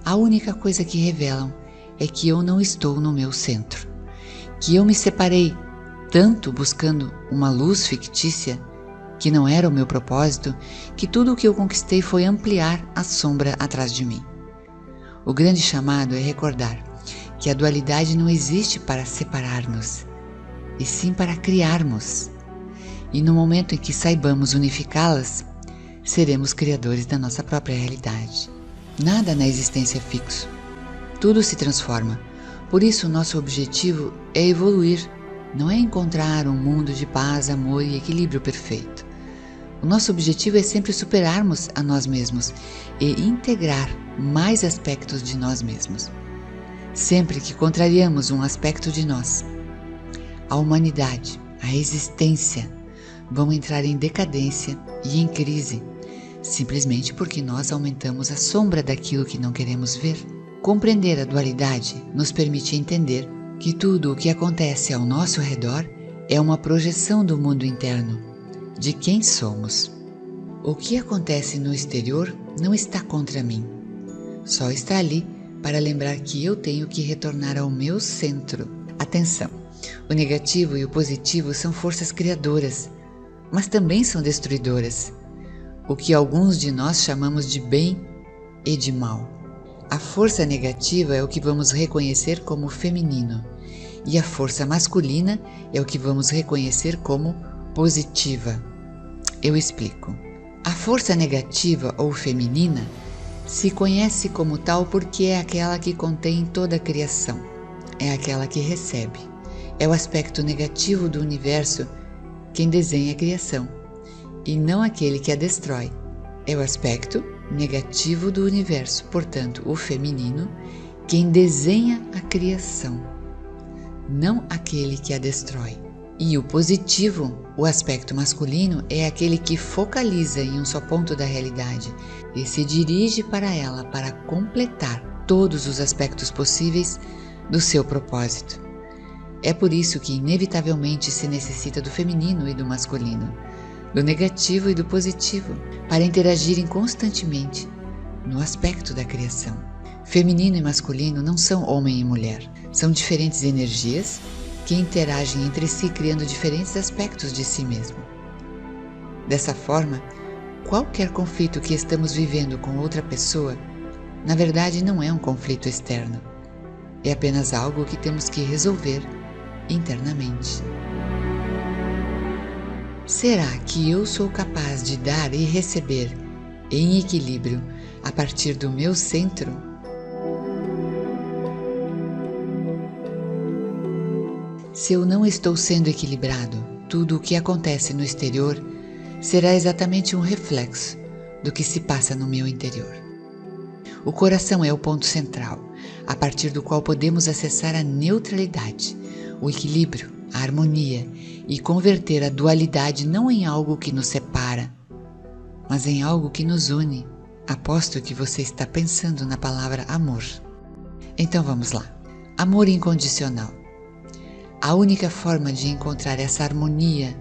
a única coisa que revelam é que eu não estou no meu centro, que eu me separei tanto buscando uma luz fictícia que não era o meu propósito, que tudo o que eu conquistei foi ampliar a sombra atrás de mim. O grande chamado é recordar que a dualidade não existe para separar-nos, e sim para criarmos. E no momento em que saibamos unificá-las, seremos criadores da nossa própria realidade. Nada na existência é fixo. Tudo se transforma. Por isso, nosso objetivo é evoluir, não é encontrar um mundo de paz, amor e equilíbrio perfeito. O nosso objetivo é sempre superarmos a nós mesmos e integrar mais aspectos de nós mesmos. Sempre que contrariamos um aspecto de nós, a humanidade, a existência, vão entrar em decadência e em crise, simplesmente porque nós aumentamos a sombra daquilo que não queremos ver. Compreender a dualidade nos permite entender que tudo o que acontece ao nosso redor é uma projeção do mundo interno, de quem somos. O que acontece no exterior não está contra mim, só está ali para lembrar que eu tenho que retornar ao meu centro. Atenção! O negativo e o positivo são forças criadoras, mas também são destruidoras, o que alguns de nós chamamos de bem e de mal. A força negativa é o que vamos reconhecer como feminino, e a força masculina é o que vamos reconhecer como positiva. Eu explico. A força negativa ou feminina se conhece como tal porque é aquela que contém toda a criação, é aquela que recebe. É o aspecto negativo do universo quem desenha a criação, e não aquele que a destrói. É o aspecto negativo do universo, portanto, o feminino, quem desenha a criação, não aquele que a destrói. E o positivo, o aspecto masculino, é aquele que focaliza em um só ponto da realidade e se dirige para ela para completar todos os aspectos possíveis do seu propósito. É por isso que inevitavelmente se necessita do feminino e do masculino, do negativo e do positivo, para interagirem constantemente no aspecto da criação. Feminino e masculino não são homem e mulher, são diferentes energias que interagem entre si criando diferentes aspectos de si mesmo. Dessa forma, qualquer conflito que estamos vivendo com outra pessoa, na verdade não é um conflito externo, é apenas algo que temos que resolver internamente. Será que eu sou capaz de dar e receber em equilíbrio a partir do meu centro? Se eu não estou sendo equilibrado, tudo o que acontece no exterior será exatamente um reflexo do que se passa no meu interior. O coração é o ponto central, a partir do qual podemos acessar a neutralidade, o equilíbrio, a harmonia e converter a dualidade não em algo que nos separa, mas em algo que nos une. Aposto que você está pensando na palavra amor. Então vamos lá. Amor incondicional. A única forma de encontrar essa harmonia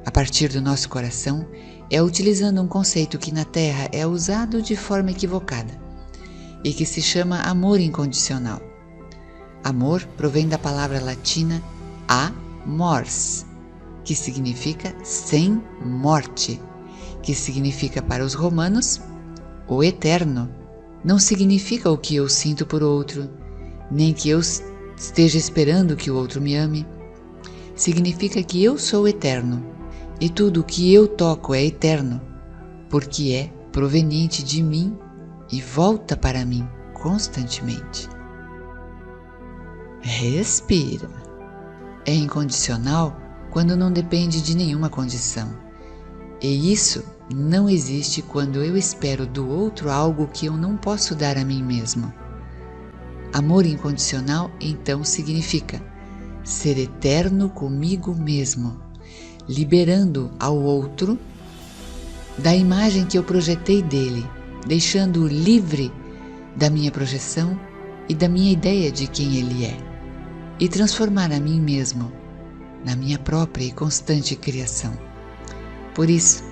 a partir do nosso coração é utilizando um conceito que na Terra é usado de forma equivocada e que se chama amor incondicional. Amor provém da palavra latina amors, que significa sem morte, que significa para os romanos o eterno. Não significa o que eu sinto por outro, nem que eu esteja esperando que o outro me ame. Significa que eu sou eterno e tudo o que eu toco é eterno, porque é proveniente de mim e volta para mim constantemente. Respira. É incondicional quando não depende de nenhuma condição. E isso não existe quando eu espero do outro algo que eu não posso dar a mim mesmo. Amor incondicional, então, significa ser eterno comigo mesmo, liberando ao outro da imagem que eu projetei dele, deixando-o livre da minha projeção e da minha ideia de quem ele é, e transformar a mim mesmo na minha própria e constante criação. Por isso,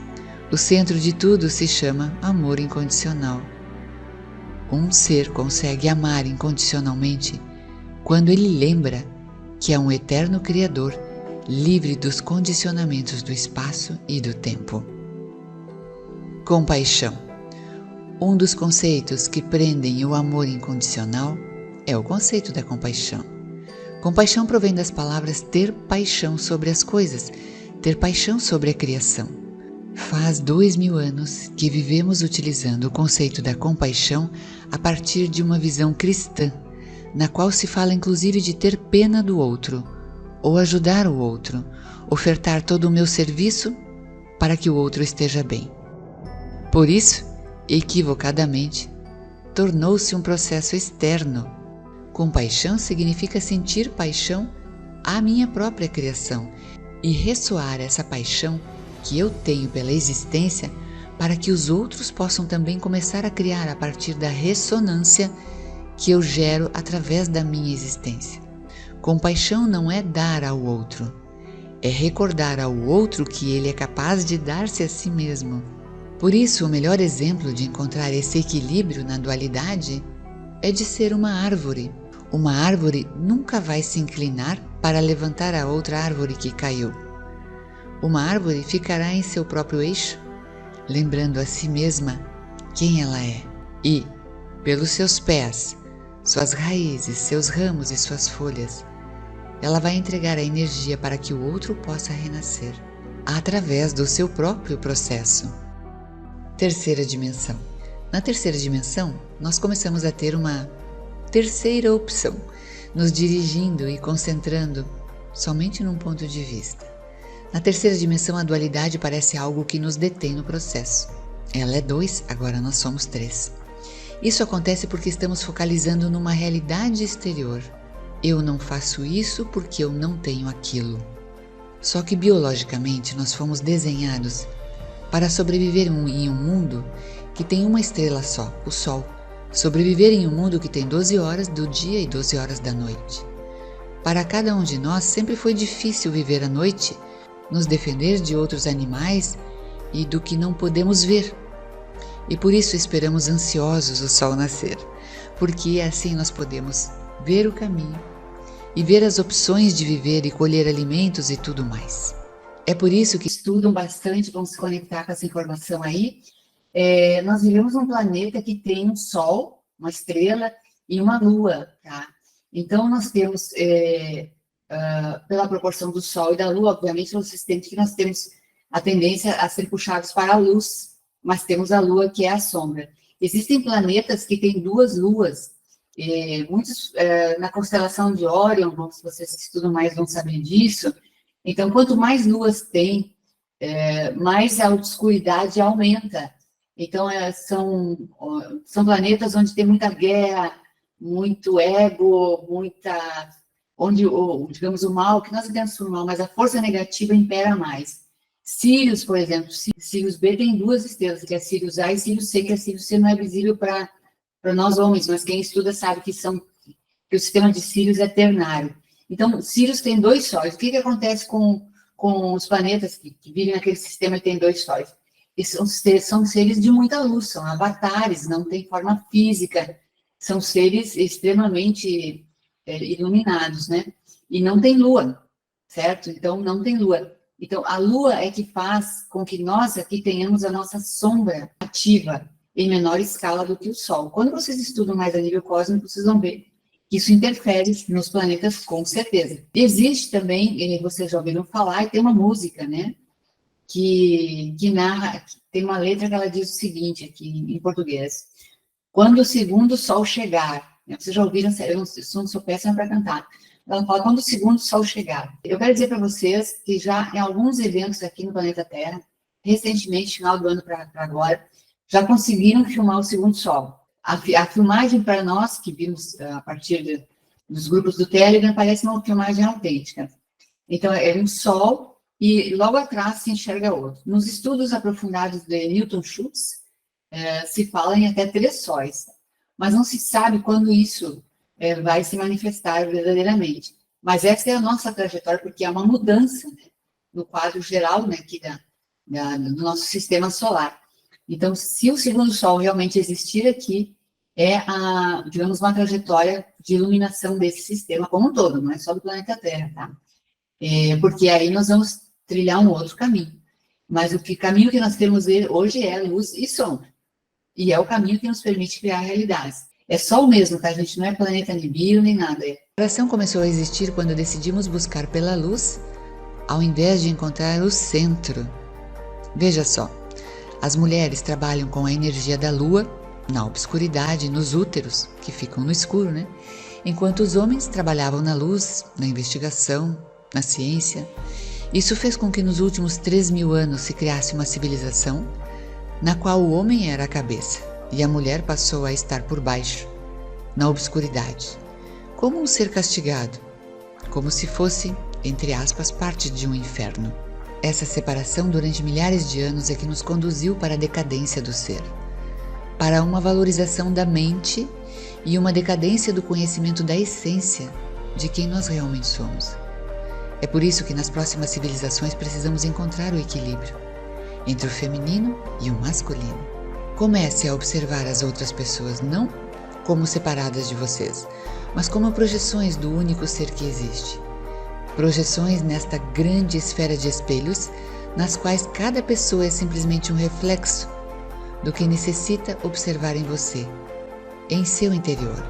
o centro de tudo se chama amor incondicional. Um ser consegue amar incondicionalmente quando ele lembra que é um eterno Criador livre dos condicionamentos do espaço e do tempo. Compaixão. Um dos conceitos que prendem o amor incondicional é o conceito da compaixão. Compaixão provém das palavras ter paixão sobre as coisas, ter paixão sobre a criação. Faz 2000 anos que vivemos utilizando o conceito da compaixão a partir de uma visão cristã, na qual se fala inclusive de ter pena do outro, ou ajudar o outro, ofertar todo o meu serviço para que o outro esteja bem. Por isso, equivocadamente, tornou-se um processo externo. Compaixão significa sentir paixão à minha própria criação e ressoar essa paixão que eu tenho pela existência para que os outros possam também começar a criar a partir da ressonância que eu gero através da minha existência. Compaixão não é dar ao outro, é recordar ao outro que ele é capaz de dar-se a si mesmo. Por isso, o melhor exemplo de encontrar esse equilíbrio na dualidade é de ser uma árvore. Uma árvore nunca vai se inclinar para levantar a outra árvore que caiu. Uma árvore ficará em seu próprio eixo, lembrando a si mesma quem ela é. E, pelos seus pés, suas raízes, seus ramos e suas folhas, ela vai entregar a energia para que o outro possa renascer, através do seu próprio processo. Terceira dimensão. Na terceira dimensão, nós começamos a ter uma terceira opção, nos dirigindo e concentrando somente num ponto de vista. Na terceira dimensão, a dualidade parece algo que nos detém no processo. Ela é 2, agora nós somos 3. Isso acontece porque estamos focalizando numa realidade exterior. Eu não faço isso porque eu não tenho aquilo. Só que biologicamente nós fomos desenhados para sobreviver em um mundo que tem uma estrela só, o Sol. Sobreviver em um mundo que tem 12 horas do dia e 12 horas da noite. Para cada um de nós sempre foi difícil viver à noite, nos defender de outros animais e do que não podemos ver. E por isso esperamos ansiosos o sol nascer, porque assim nós podemos ver o caminho e ver as opções de viver e colher alimentos e tudo mais. É por isso que Estudam bastante, vão se conectar com essa informação aí. Nós vivemos num planeta que tem um Sol, uma estrela e uma Lua, tá? Então nós temos, pela proporção do Sol e da Lua, obviamente, no sistema que nós temos a tendência a ser puxados para a luz, mas temos a Lua que é a sombra. Existem planetas que têm duas luas, muitos na constelação de Órion, se vocês estudam mais vão saber disso. Então, quanto mais luas tem, mais a obscuridade aumenta. Então, são planetas onde tem muita guerra, muito ego, onde, digamos, o mal, que nós entendemos por mal, mas a força negativa impera mais. Sirius, por exemplo, Sirius B tem duas estrelas, que é Sirius A e Sirius C, que é Sirius C não é visível para nós homens, mas quem estuda sabe que o sistema de Sirius é ternário. Então, Sirius tem 2 sóis. O que acontece com os planetas que vivem naquele sistema e tem 2 sóis? Eles são seres de muita luz, são avatares, não têm forma física, são seres extremamente iluminados, né? E não tem lua, certo? Então, não tem lua. Então, a lua é que faz com que nós aqui tenhamos a nossa sombra ativa em menor escala do que o Sol. Quando vocês estudam mais a nível cósmico, vocês vão ver que isso interfere nos planetas, com certeza. Existe também, vocês já ouviram falar, e tem uma música, né? Que narra, tem uma letra que ela diz o seguinte, aqui em português: quando o segundo sol chegar, vocês já ouviram, eu não sou péssima para cantar, ela fala, quando o segundo sol chegar. Eu quero dizer para vocês que já em alguns eventos aqui no planeta Terra, recentemente, final do ano para agora, já conseguiram filmar o segundo sol. A filmagem para nós, que vimos a partir dos grupos do Telegram, parece uma filmagem autêntica. Então, é um sol e logo atrás se enxerga outro. Nos estudos aprofundados de Newton Schultz, se fala em até 3 sóis, mas não se sabe quando isso vai se manifestar verdadeiramente. Mas essa é a nossa trajetória, porque é uma mudança, né, no quadro geral, né, aqui do nosso sistema solar. Então, se o segundo sol realmente existir aqui, digamos, uma trajetória de iluminação desse sistema como um todo, não é só do planeta Terra, tá? Porque aí nós vamos trilhar um outro caminho. Mas o caminho que nós temos hoje é luz e sombra. E é o caminho que nos permite criar realidades. É só o mesmo, tá? A gente não é planeta Nibiru nem nada. A oração começou a existir quando decidimos buscar pela luz, ao invés de encontrar o centro. Veja só, as mulheres trabalham com a energia da lua, na obscuridade, nos úteros, que ficam no escuro, né? Enquanto os homens trabalhavam na luz, na investigação, na ciência. Isso fez com que nos últimos 3.000 anos se criasse uma civilização na qual o homem era a cabeça e a mulher passou a estar por baixo, na obscuridade, como um ser castigado, como se fosse, entre aspas, parte de um inferno. Essa separação durante milhares de anos é que nos conduziu para a decadência do ser, para uma valorização da mente e uma decadência do conhecimento da essência de quem nós realmente somos. É por isso que nas próximas civilizações precisamos encontrar o equilíbrio entre o feminino e o masculino. Comece a observar as outras pessoas não como separadas de vocês, mas como projeções do único ser que existe. Projeções nesta grande esfera de espelhos, nas quais cada pessoa é simplesmente um reflexo do que necessita observar em você, em seu interior.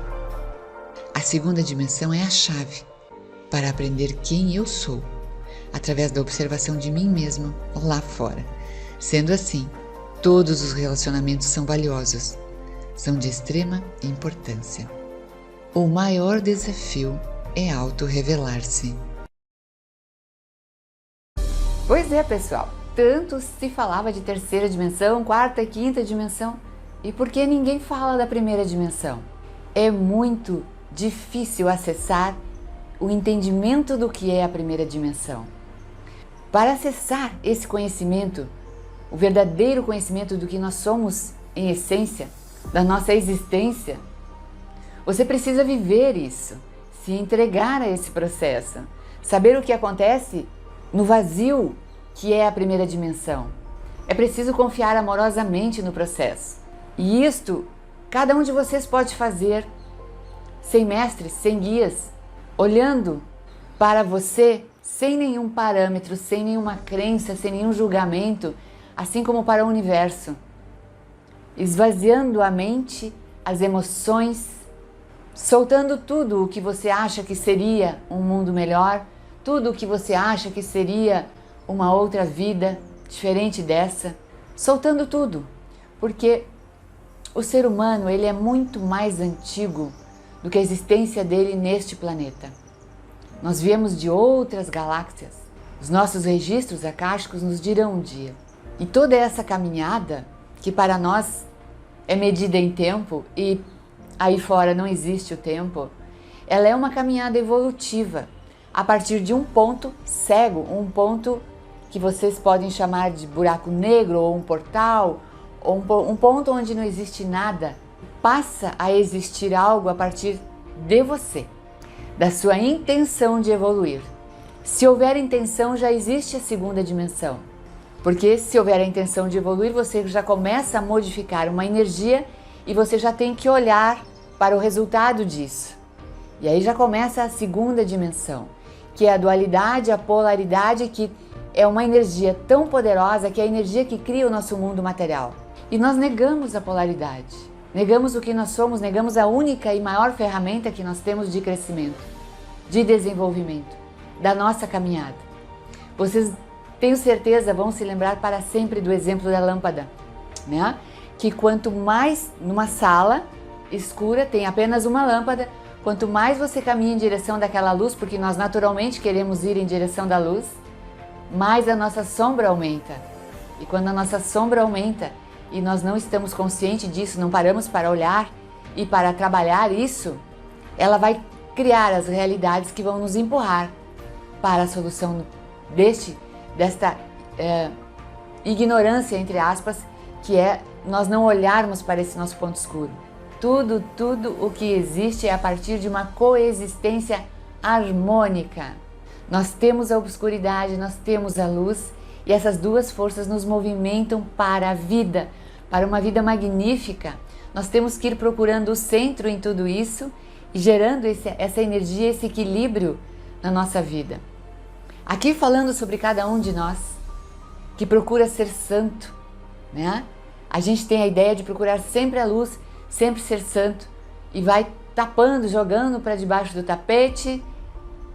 A segunda dimensão é a chave para aprender quem eu sou, através da observação de mim mesmo lá fora. Sendo assim, todos os relacionamentos são valiosos, são de extrema importância. O maior desafio é auto-revelar-se. Pois é, pessoal, tanto se falava de terceira dimensão, quarta e quinta dimensão, e por que ninguém fala da primeira dimensão? É muito difícil acessar o entendimento do que é a primeira dimensão. Para acessar esse conhecimento, o verdadeiro conhecimento do que nós somos em essência, da nossa existência, você precisa viver isso, se entregar a esse processo, saber o que acontece no vazio que é a primeira dimensão. É preciso confiar amorosamente no processo. E isto, cada um de vocês pode fazer, sem mestres, sem guias, olhando para você sem nenhum parâmetro, sem nenhuma crença, sem nenhum julgamento, assim como para o universo, esvaziando a mente, as emoções, soltando tudo o que você acha que seria um mundo melhor, tudo o que você acha que seria uma outra vida, diferente dessa, soltando tudo, porque o ser humano ele é muito mais antigo do que a existência dele neste planeta. Nós viemos de outras galáxias. Os nossos registros akáshicos nos dirão um dia. E toda essa caminhada, que para nós é medida em tempo e aí fora não existe o tempo, ela é uma caminhada evolutiva a partir de um ponto cego, um ponto que vocês podem chamar de buraco negro ou um portal, ou um ponto onde não existe nada, passa a existir algo a partir de você, da sua intenção de evoluir. Se houver intenção, já existe a segunda dimensão, porque se houver a intenção de evoluir, você já começa a modificar uma energia e você já tem que olhar para o resultado disso. E aí já começa a segunda dimensão, que é a dualidade, a polaridade, que é uma energia tão poderosa que é a energia que cria o nosso mundo material. E nós negamos a polaridade, negamos o que nós somos, negamos a única e maior ferramenta que nós temos de crescimento, de desenvolvimento, da nossa caminhada. Vocês, tenho certeza, vão se lembrar para sempre do exemplo da lâmpada, né? Que quanto mais numa sala escura tem apenas uma lâmpada, quanto mais você caminha em direção daquela luz, porque nós naturalmente queremos ir em direção da luz, mais a nossa sombra aumenta. E quando a nossa sombra aumenta e nós não estamos conscientes disso, não paramos para olhar e para trabalhar isso, ela vai criar as realidades que vão nos empurrar para a solução desta ignorância, entre aspas, que é nós não olharmos para esse nosso ponto escuro. Tudo o que existe é a partir de uma coexistência harmônica. Nós temos a obscuridade, nós temos a luz e essas duas forças nos movimentam para a vida, para uma vida magnífica. Nós temos que ir procurando o centro em tudo isso e gerando essa energia, esse equilíbrio na nossa vida. Aqui falando sobre cada um de nós que procura ser santo, né? A gente tem a ideia de procurar sempre a luz, sempre ser santo e vai tapando, jogando para debaixo do tapete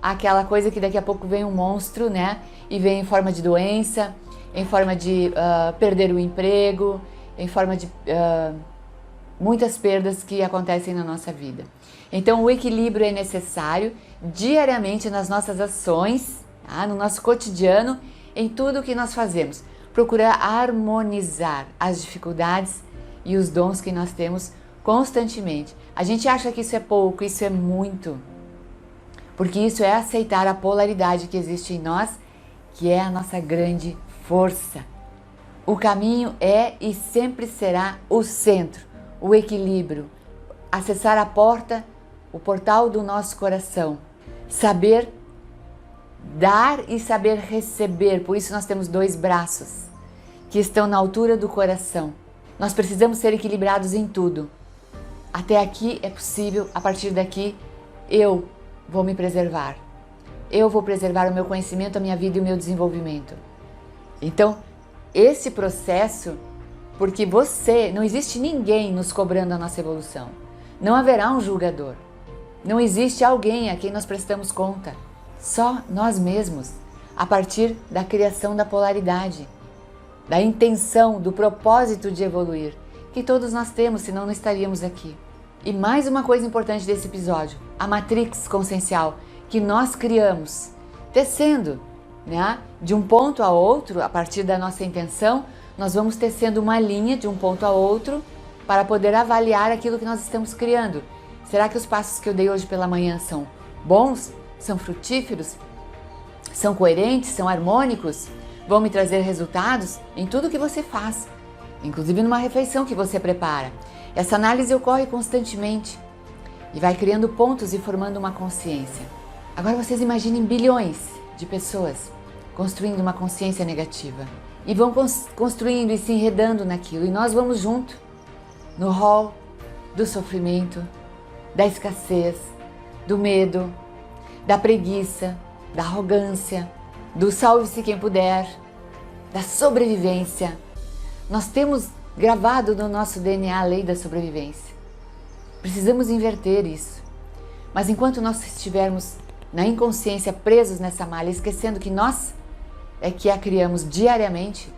aquela coisa que daqui a pouco vem um monstro, né? E vem em forma de doença, em forma de perder o emprego, em forma de muitas perdas que acontecem na nossa vida. Então o equilíbrio é necessário diariamente nas nossas ações, tá? No nosso cotidiano, em tudo o que nós fazemos. Procurar harmonizar as dificuldades e os dons que nós temos constantemente. A gente acha que isso é pouco, isso é muito. Porque isso é aceitar a polaridade que existe em nós, que é a nossa grande força. O caminho é e sempre será o centro, o equilíbrio, acessar a porta, o portal do nosso coração, saber dar e saber receber. Por isso nós temos dois braços que estão na altura do coração. Nós precisamos ser equilibrados em tudo. Até aqui é possível, a partir daqui eu vou me preservar. Eu vou preservar o meu conhecimento, a minha vida e o meu desenvolvimento. Então, esse processo, porque não existe ninguém nos cobrando a nossa evolução. Não haverá um julgador. Não existe alguém a quem nós prestamos conta. Só nós mesmos, a partir da criação da polaridade, da intenção, do propósito de evoluir, que todos nós temos, senão não estaríamos aqui. E mais uma coisa importante desse episódio, a matrix consciencial que nós criamos, tecendo, né, de um ponto a outro, a partir da nossa intenção, nós vamos tecendo uma linha de um ponto a outro para poder avaliar aquilo que nós estamos criando. Será que os passos que eu dei hoje pela manhã são bons? São frutíferos? São coerentes? São harmônicos? Vão me trazer resultados em tudo que você faz, inclusive numa refeição que você prepara. Essa análise ocorre constantemente e vai criando pontos e formando uma consciência. Agora vocês imaginem bilhões de pessoas construindo uma consciência negativa e vão construindo e se enredando naquilo, e nós vamos junto no hall do sofrimento, da escassez, do medo, da preguiça, da arrogância, do salve-se quem puder, da sobrevivência. Nós temos gravado no nosso DNA a lei da sobrevivência. Precisamos inverter isso. Mas enquanto nós estivermos na inconsciência presos nessa malha, esquecendo que nós é que a criamos diariamente,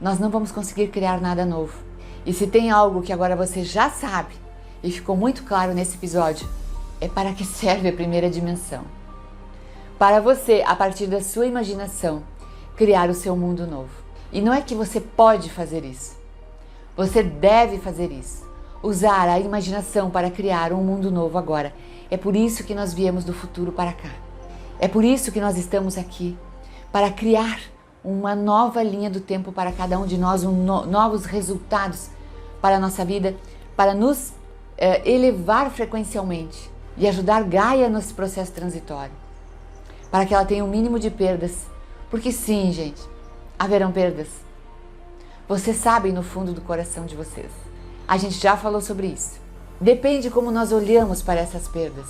nós não vamos conseguir criar nada novo. E se tem algo que agora você já sabe, e ficou muito claro nesse episódio, é para que serve a primeira dimensão. Para você, a partir da sua imaginação, criar o seu mundo novo. E não é que você pode fazer isso. Você deve fazer isso. Usar a imaginação para criar um mundo novo agora. É por isso que nós viemos do futuro para cá. É por isso que nós estamos aqui, para criar uma nova linha do tempo para cada um de nós, novos resultados para a nossa vida, para nos elevar frequencialmente e ajudar Gaia nesse processo transitório, para que ela tenha o mínimo de perdas. Porque sim, gente, haverão perdas. Vocês sabem no fundo do coração de vocês. A gente já falou sobre isso. Depende como nós olhamos para essas perdas.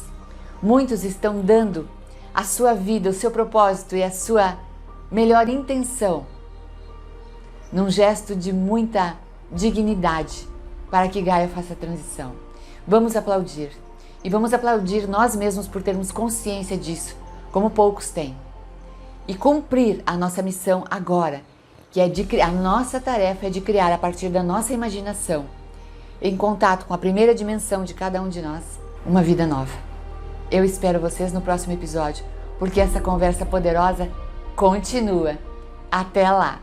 Muitos estão dando a sua vida, o seu propósito e a sua melhor intenção num gesto de muita dignidade para que Gaia faça a transição. Vamos aplaudir. E vamos aplaudir nós mesmos por termos consciência disso, como poucos têm. E cumprir a nossa missão agora, que é a nossa tarefa é de criar a partir da nossa imaginação, em contato com a primeira dimensão de cada um de nós, uma vida nova. Eu espero vocês no próximo episódio, porque essa conversa poderosa continua. Até lá!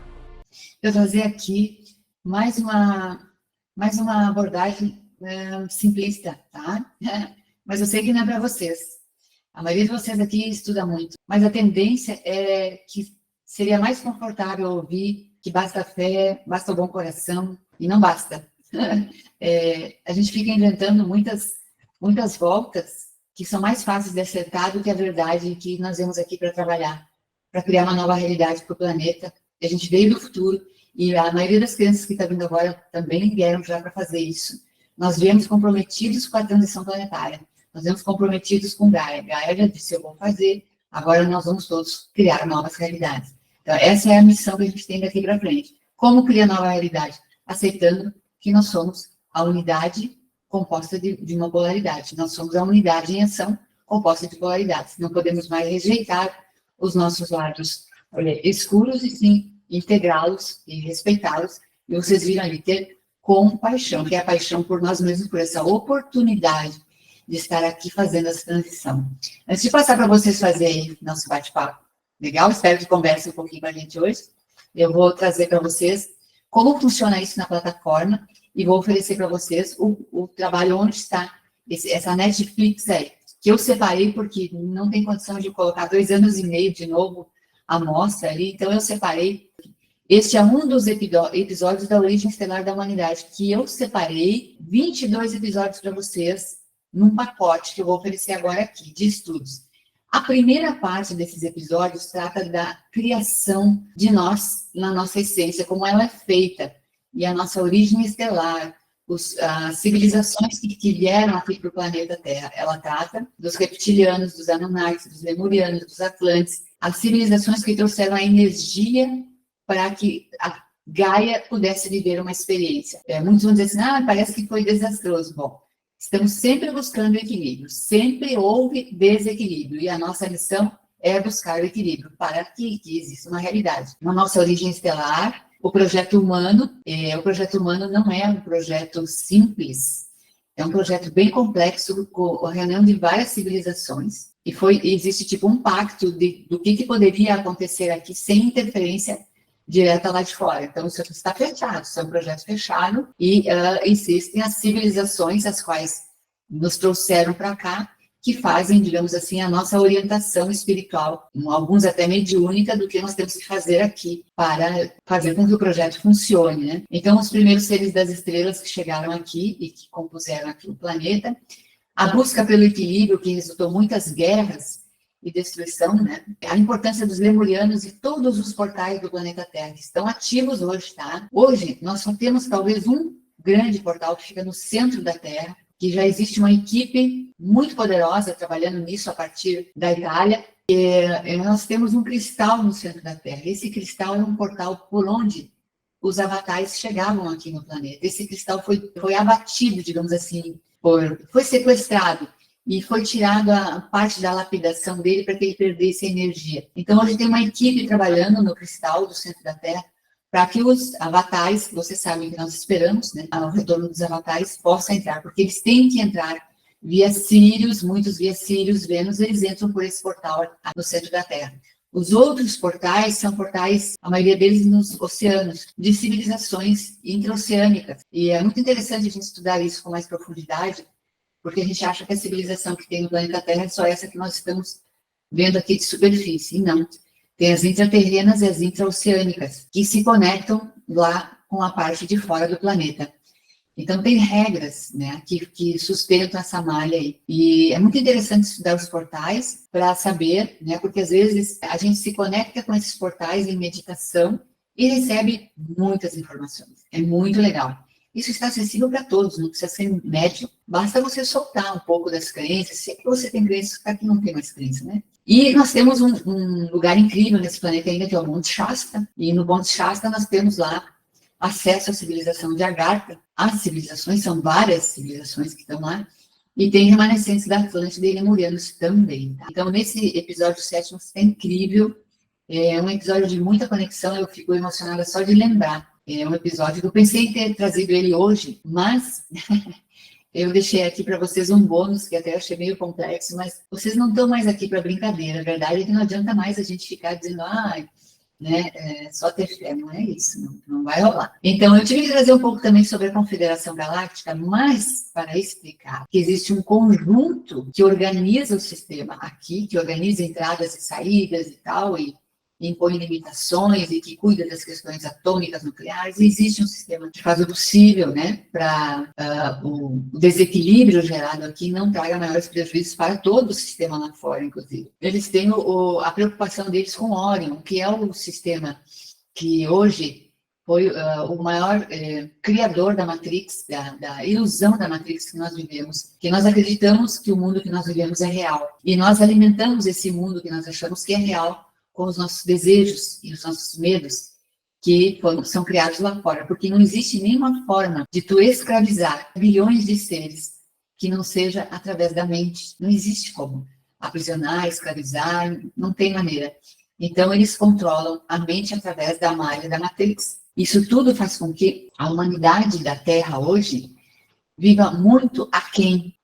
Eu vou trazer aqui mais uma abordagem simplista, tá? Mas eu sei que não é para vocês. A maioria de vocês aqui estuda muito, mas a tendência é que seria mais confortável ouvir que basta fé, basta o bom coração, e não basta. A gente fica inventando muitas voltas que são mais fáceis de acertar do que a verdade que nós viemos aqui para trabalhar, para criar uma nova realidade para o planeta. A gente veio do futuro, e a maioria das crianças que está vindo agora também vieram já para fazer isso. Nós viemos comprometidos com a transição planetária. Nós viemos comprometidos com Gaia. Gaia já disse, eu vou fazer, agora nós vamos todos criar novas realidades. Então, essa é a missão que a gente tem daqui para frente. Como criar nova realidade? Aceitando que nós somos a unidade composta de uma polaridade. Nós somos a unidade em ação composta de polaridades. Não podemos mais rejeitar os nossos lados escuros, e sim integrá-los e respeitá-los. E vocês viram ali ter compaixão, que é a paixão por nós mesmos, por essa oportunidade de estar aqui fazendo essa transição. Antes de passar para vocês fazerem nosso bate-papo legal, espero que conversem um pouquinho com a gente hoje, eu vou trazer para vocês como funciona isso na plataforma e vou oferecer para vocês o trabalho onde está essa Netflix aí, que eu separei porque não tem condição de colocar 2 anos e meio de novo a mostra ali, então eu separei. Este é um dos episódios da Origem Estelar da Humanidade, que eu separei 22 episódios para vocês, num pacote que eu vou oferecer agora aqui, de estudos. A primeira parte desses episódios trata da criação de nós, na nossa essência, como ela é feita, e a nossa origem estelar, as civilizações que vieram aqui para o planeta Terra. Ela trata dos reptilianos, dos Anunnakis, dos Lemurianos, dos Atlantes, as civilizações que trouxeram a energia para que a Gaia pudesse viver uma experiência. Muitos vão dizer assim, parece que foi desastroso. Bom, estamos sempre buscando equilíbrio, sempre houve desequilíbrio, e a nossa missão é buscar o equilíbrio para que exista uma realidade. Na nossa origem estelar, o projeto humano não é um projeto simples, é um projeto bem complexo, com a reunião de várias civilizações, e existe tipo um pacto do que poderia acontecer aqui sem interferência direta lá de fora. Então, isso aqui está fechado, isso é um projeto fechado, e existem as civilizações, as quais nos trouxeram para cá, que fazem, digamos assim, a nossa orientação espiritual, alguns até mediúnica, do que nós temos que fazer aqui para fazer com que o projeto funcione, né? Então, os primeiros seres das estrelas que chegaram aqui e que compuseram aqui o planeta, a busca pelo equilíbrio, que resultou em muitas guerras e destruição, né? A importância dos lemurianos e todos os portais do planeta Terra, que estão ativos hoje, tá? Hoje, nós só temos talvez um grande portal que fica no centro da Terra, que já existe uma equipe muito poderosa trabalhando nisso a partir da Itália. Nós temos um cristal no centro da Terra. Esse cristal é um portal por onde os avatares chegavam aqui no planeta. Esse cristal foi abatido, digamos assim, foi sequestrado e foi tirado a parte da lapidação dele para que ele perdesse a energia. Então, hoje tem uma equipe trabalhando no cristal do centro da Terra para que os avatares, vocês sabem que nós esperamos, né, o retorno dos avatares possa entrar, porque eles têm que entrar via Sírios, muitos via Sírios, Vênus, eles entram por esse portal no centro da Terra. Os outros portais são portais, a maioria deles nos oceanos, de civilizações intraoceânicas. E é muito interessante a gente estudar isso com mais profundidade, porque a gente acha que a civilização que tem no planeta Terra é só essa que nós estamos vendo aqui de superfície. E não. Tem as intraterrenas e as intraoceânicas, que se conectam lá com a parte de fora do planeta. Então, tem regras, né, que sustentam essa malha aí. E é muito interessante estudar os portais para saber, né, porque às vezes a gente se conecta com esses portais em meditação e recebe muitas informações. É muito legal. Isso está acessível para todos, não precisa ser médium. Basta você soltar um pouco das crenças. Se é que você tem crenças, para que não tem mais crença, né? E nós temos um lugar incrível nesse planeta ainda, que é o Monte Shasta. E no Monte Shasta nós temos lá acesso à civilização de Agartha. As civilizações, são várias civilizações que estão lá. E tem remanescentes da Atlântida e lemurianos também. Tá? Então, nesse episódio 7, está incrível. É um episódio de muita conexão. Eu fico emocionada só de lembrar. É um episódio que eu pensei em ter trazido ele hoje, mas eu deixei aqui para vocês um bônus, que até achei meio complexo, mas vocês não estão mais aqui para brincadeira. A verdade é que não adianta mais a gente ficar dizendo, né, só ter fé, não é isso, não vai rolar. Então, eu tive que trazer um pouco também sobre a Confederação Galáctica, mas para explicar que existe um conjunto que organiza o sistema aqui, que organiza entradas e saídas e tal, e impõe limitações e que cuida das questões atômicas nucleares, e existe um sistema que faz o possível, né, para o desequilíbrio gerado aqui não traga maiores prejuízos para todo o sistema lá fora, inclusive. Eles têm a preocupação deles com Orion, que é o sistema que hoje foi o maior criador da Matrix, da ilusão da Matrix que nós vivemos, que nós acreditamos que o mundo que nós vivemos é real, e nós alimentamos esse mundo que nós achamos que é real com os nossos desejos e os nossos medos que são criados lá fora, porque não existe nenhuma forma de tu escravizar bilhões de seres que não seja através da mente. Não existe como aprisionar, escravizar, não tem maneira. Então, eles controlam a mente através da malha da Matrix. Isso tudo faz com que a humanidade da Terra hoje viva muito aquém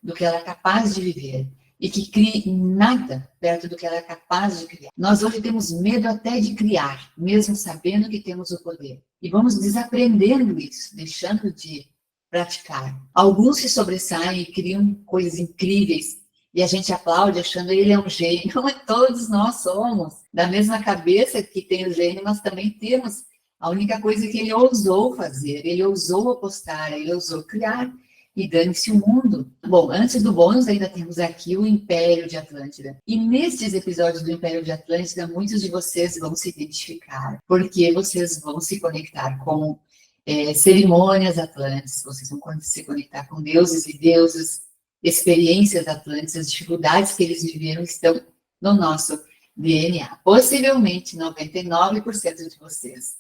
do que ela é capaz de viver. E que crie nada perto do que ela é capaz de criar. Nós hoje temos medo até de criar, mesmo sabendo que temos o poder. E vamos desaprendendo isso, deixando de praticar. Alguns se sobressaem e criam coisas incríveis, e a gente aplaude achando que ele é um gênio. Não, todos nós somos. Da mesma cabeça que tem o gênio, nós também temos. A única coisa que ele ousou fazer, ele ousou apostar, ele ousou criar. E dane-se o mundo. Bom, antes do bônus, ainda temos aqui o Império de Atlântida. E nesses episódios do Império de Atlântida, muitos de vocês vão se identificar, porque vocês vão se conectar com cerimônias atlânticas, vocês vão se conectar com deuses e deusas, experiências atlânticas, as dificuldades que eles viveram estão no nosso DNA. Possivelmente, 99% de vocês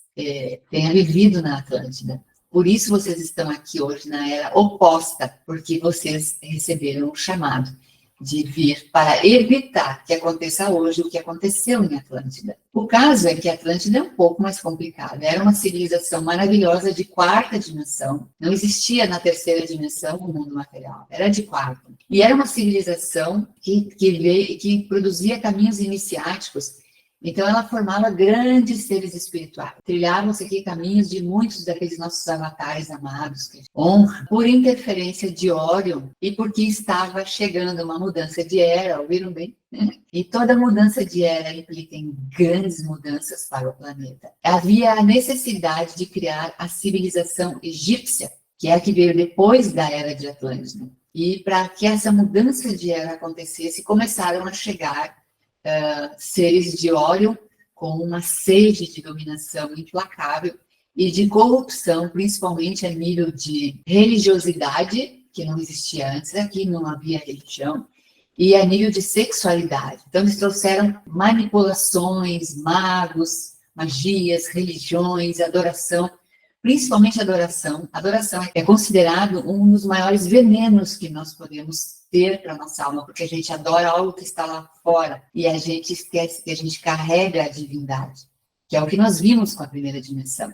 tenha vivido na Atlântida. Por isso vocês estão aqui hoje na era oposta, porque vocês receberam o chamado de vir para evitar que aconteça hoje o que aconteceu em Atlântida. O caso é que Atlântida é um pouco mais complicado. Era uma civilização maravilhosa de quarta dimensão. Não existia na terceira dimensão o mundo material. Era de quarta. E era uma civilização que produzia caminhos iniciáticos. Então, ela formava grandes seres espirituais. Trilhavam-se aqui caminhos de muitos daqueles nossos avatares amados. Honra, por interferência de Orion e porque estava chegando uma mudança de era, ouviram bem? E toda mudança de era implica em grandes mudanças para o planeta. Havia a necessidade de criar a civilização egípcia, que é a que veio depois da era de Atlântida. E para que essa mudança de era acontecesse, começaram a chegar seres de Orion com uma sede de dominação implacável e de corrupção, principalmente a nível de religiosidade, que não existia antes, aqui não havia religião, e a nível de sexualidade. Então, eles trouxeram manipulações, magos, magias, religiões, adoração, principalmente adoração. Adoração é considerado um dos maiores venenos que nós podemos ter para a nossa alma, porque a gente adora algo que está lá fora e a gente esquece que a gente carrega a divindade, que é o que nós vimos com a primeira dimensão.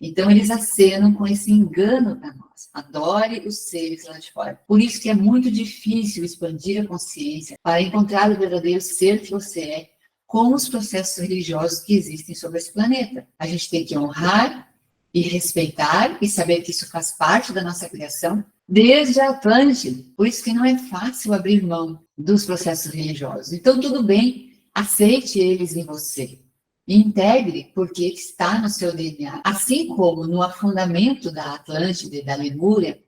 Então, eles acenam com esse engano para nós. Adore os seres lá de fora. Por isso que é muito difícil expandir a consciência para encontrar o verdadeiro ser que você é com os processos religiosos que existem sobre esse planeta. A gente tem que honrar e respeitar e saber que isso faz parte da nossa criação desde a Atlântida. Por isso que não é fácil abrir mão dos processos religiosos. Então, tudo bem, aceite eles em você. Integre, porque está no seu DNA. Assim como no afundamento da Atlântida e da Lemúria,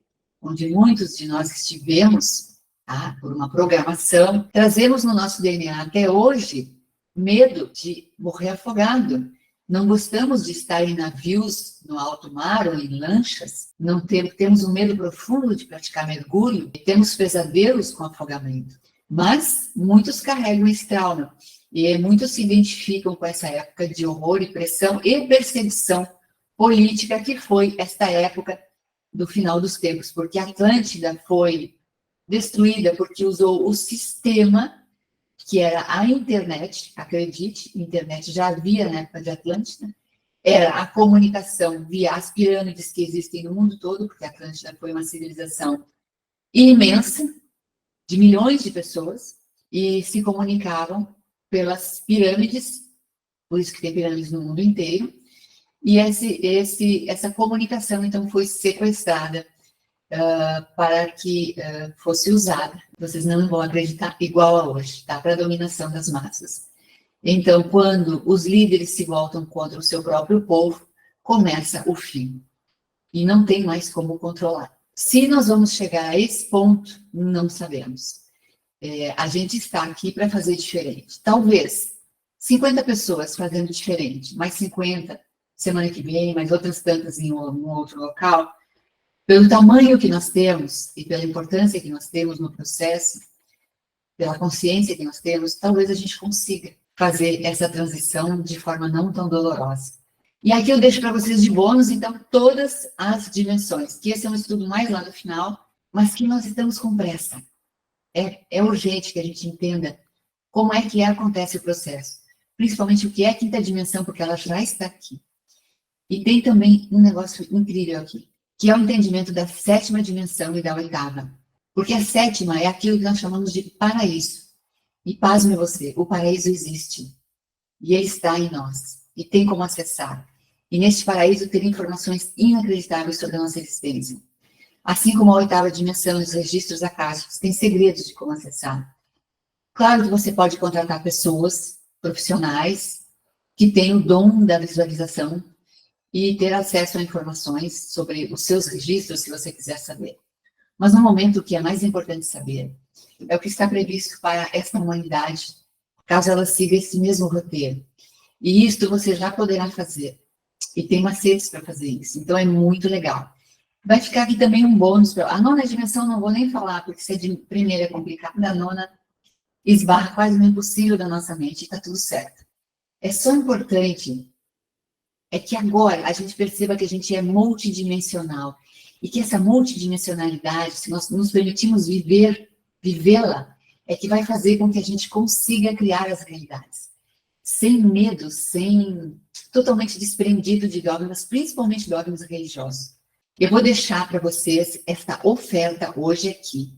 onde muitos de nós estivemos, tá, por uma programação, trazemos no nosso DNA até hoje medo de morrer afogado. Não gostamos de estar em navios no alto mar ou em lanchas. Não temos um medo profundo de praticar mergulho. Temos pesadelos com afogamento. Mas muitos carregam esse trauma. E muitos se identificam com essa época de horror e pressão e perseguição política que foi esta época do final dos tempos, porque a Atlântida foi destruída porque usou o sistema que era a internet, acredite, a internet já havia na época de Atlântida, era a comunicação via as pirâmides que existem no mundo todo, porque a Atlântida foi uma civilização imensa, de milhões de pessoas, e se comunicavam pelas pirâmides, por isso que tem pirâmides no mundo inteiro, e essa comunicação, então, foi sequestrada para que fosse usada. Vocês não vão acreditar, igual a hoje, tá? Para a dominação das massas. Então, quando os líderes se voltam contra o seu próprio povo, começa o fim. E não tem mais como controlar. Se nós vamos chegar a esse ponto, não sabemos. A gente está aqui para fazer diferente. Talvez 50 pessoas fazendo diferente, mais 50 semana que vem, mais outras tantas em um outro local. Pelo tamanho que nós temos e pela importância que nós temos no processo, pela consciência que nós temos, talvez a gente consiga fazer essa transição de forma não tão dolorosa. E aqui eu deixo para vocês de bônus, então, todas as dimensões, que esse é um estudo mais lá no final, mas que nós estamos com pressa. É urgente que a gente entenda como é que acontece o processo, principalmente o que é a quinta dimensão, porque ela já está aqui. E tem também um negócio incrível aqui, que é o entendimento da sétima dimensão e da oitava. Porque a sétima é aquilo que nós chamamos de paraíso. E pasme você, o paraíso existe. E ele está em nós. E tem como acessar. E neste paraíso ter informações inacreditáveis sobre a nossa existência. Assim como a oitava dimensão e os registros acásticos têm segredos de como acessar. Claro que você pode contratar pessoas profissionais que têm o dom da visualização e ter acesso a informações sobre os seus registros, se você quiser saber. Mas no momento, o que é mais importante saber é o que está previsto para esta humanidade, caso ela siga esse mesmo roteiro. E isto você já poderá fazer. E tem macetes para fazer isso. Então é muito legal. Vai ficar aqui também um bônus. A nona dimensão não vou nem falar, porque se a de primeira é complicada, a nona esbarra quase no impossível da nossa mente e está tudo certo. É só importante que agora a gente perceba que a gente é multidimensional e que essa multidimensionalidade, se nós nos permitimos vivê-la, é que vai fazer com que a gente consiga criar as realidades. Sem medo, totalmente desprendido de dogmas, principalmente dogmas religiosos. Eu vou deixar para vocês esta oferta hoje aqui.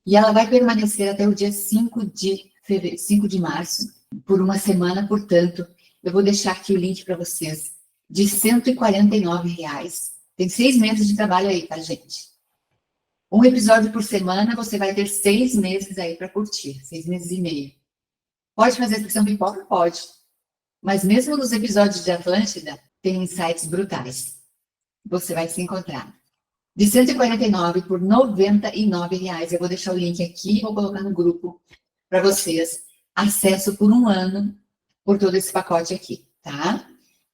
E ela vai permanecer até o dia 5 de março, por uma semana, portanto, eu vou deixar aqui o link para vocês, de R$ 149. Tem 6 meses de trabalho aí, tá, gente? Um episódio por semana, você vai ter 6 meses aí para curtir, 6 meses e meio. Pode fazer a sessão pipoca? Pode. Mas mesmo nos episódios de Atlântida, tem insights brutais. Você vai se encontrar. De 149 por R$ 99. Eu vou deixar o link aqui e vou colocar no grupo para vocês. Acesso por 1 ano por todo esse pacote aqui, tá?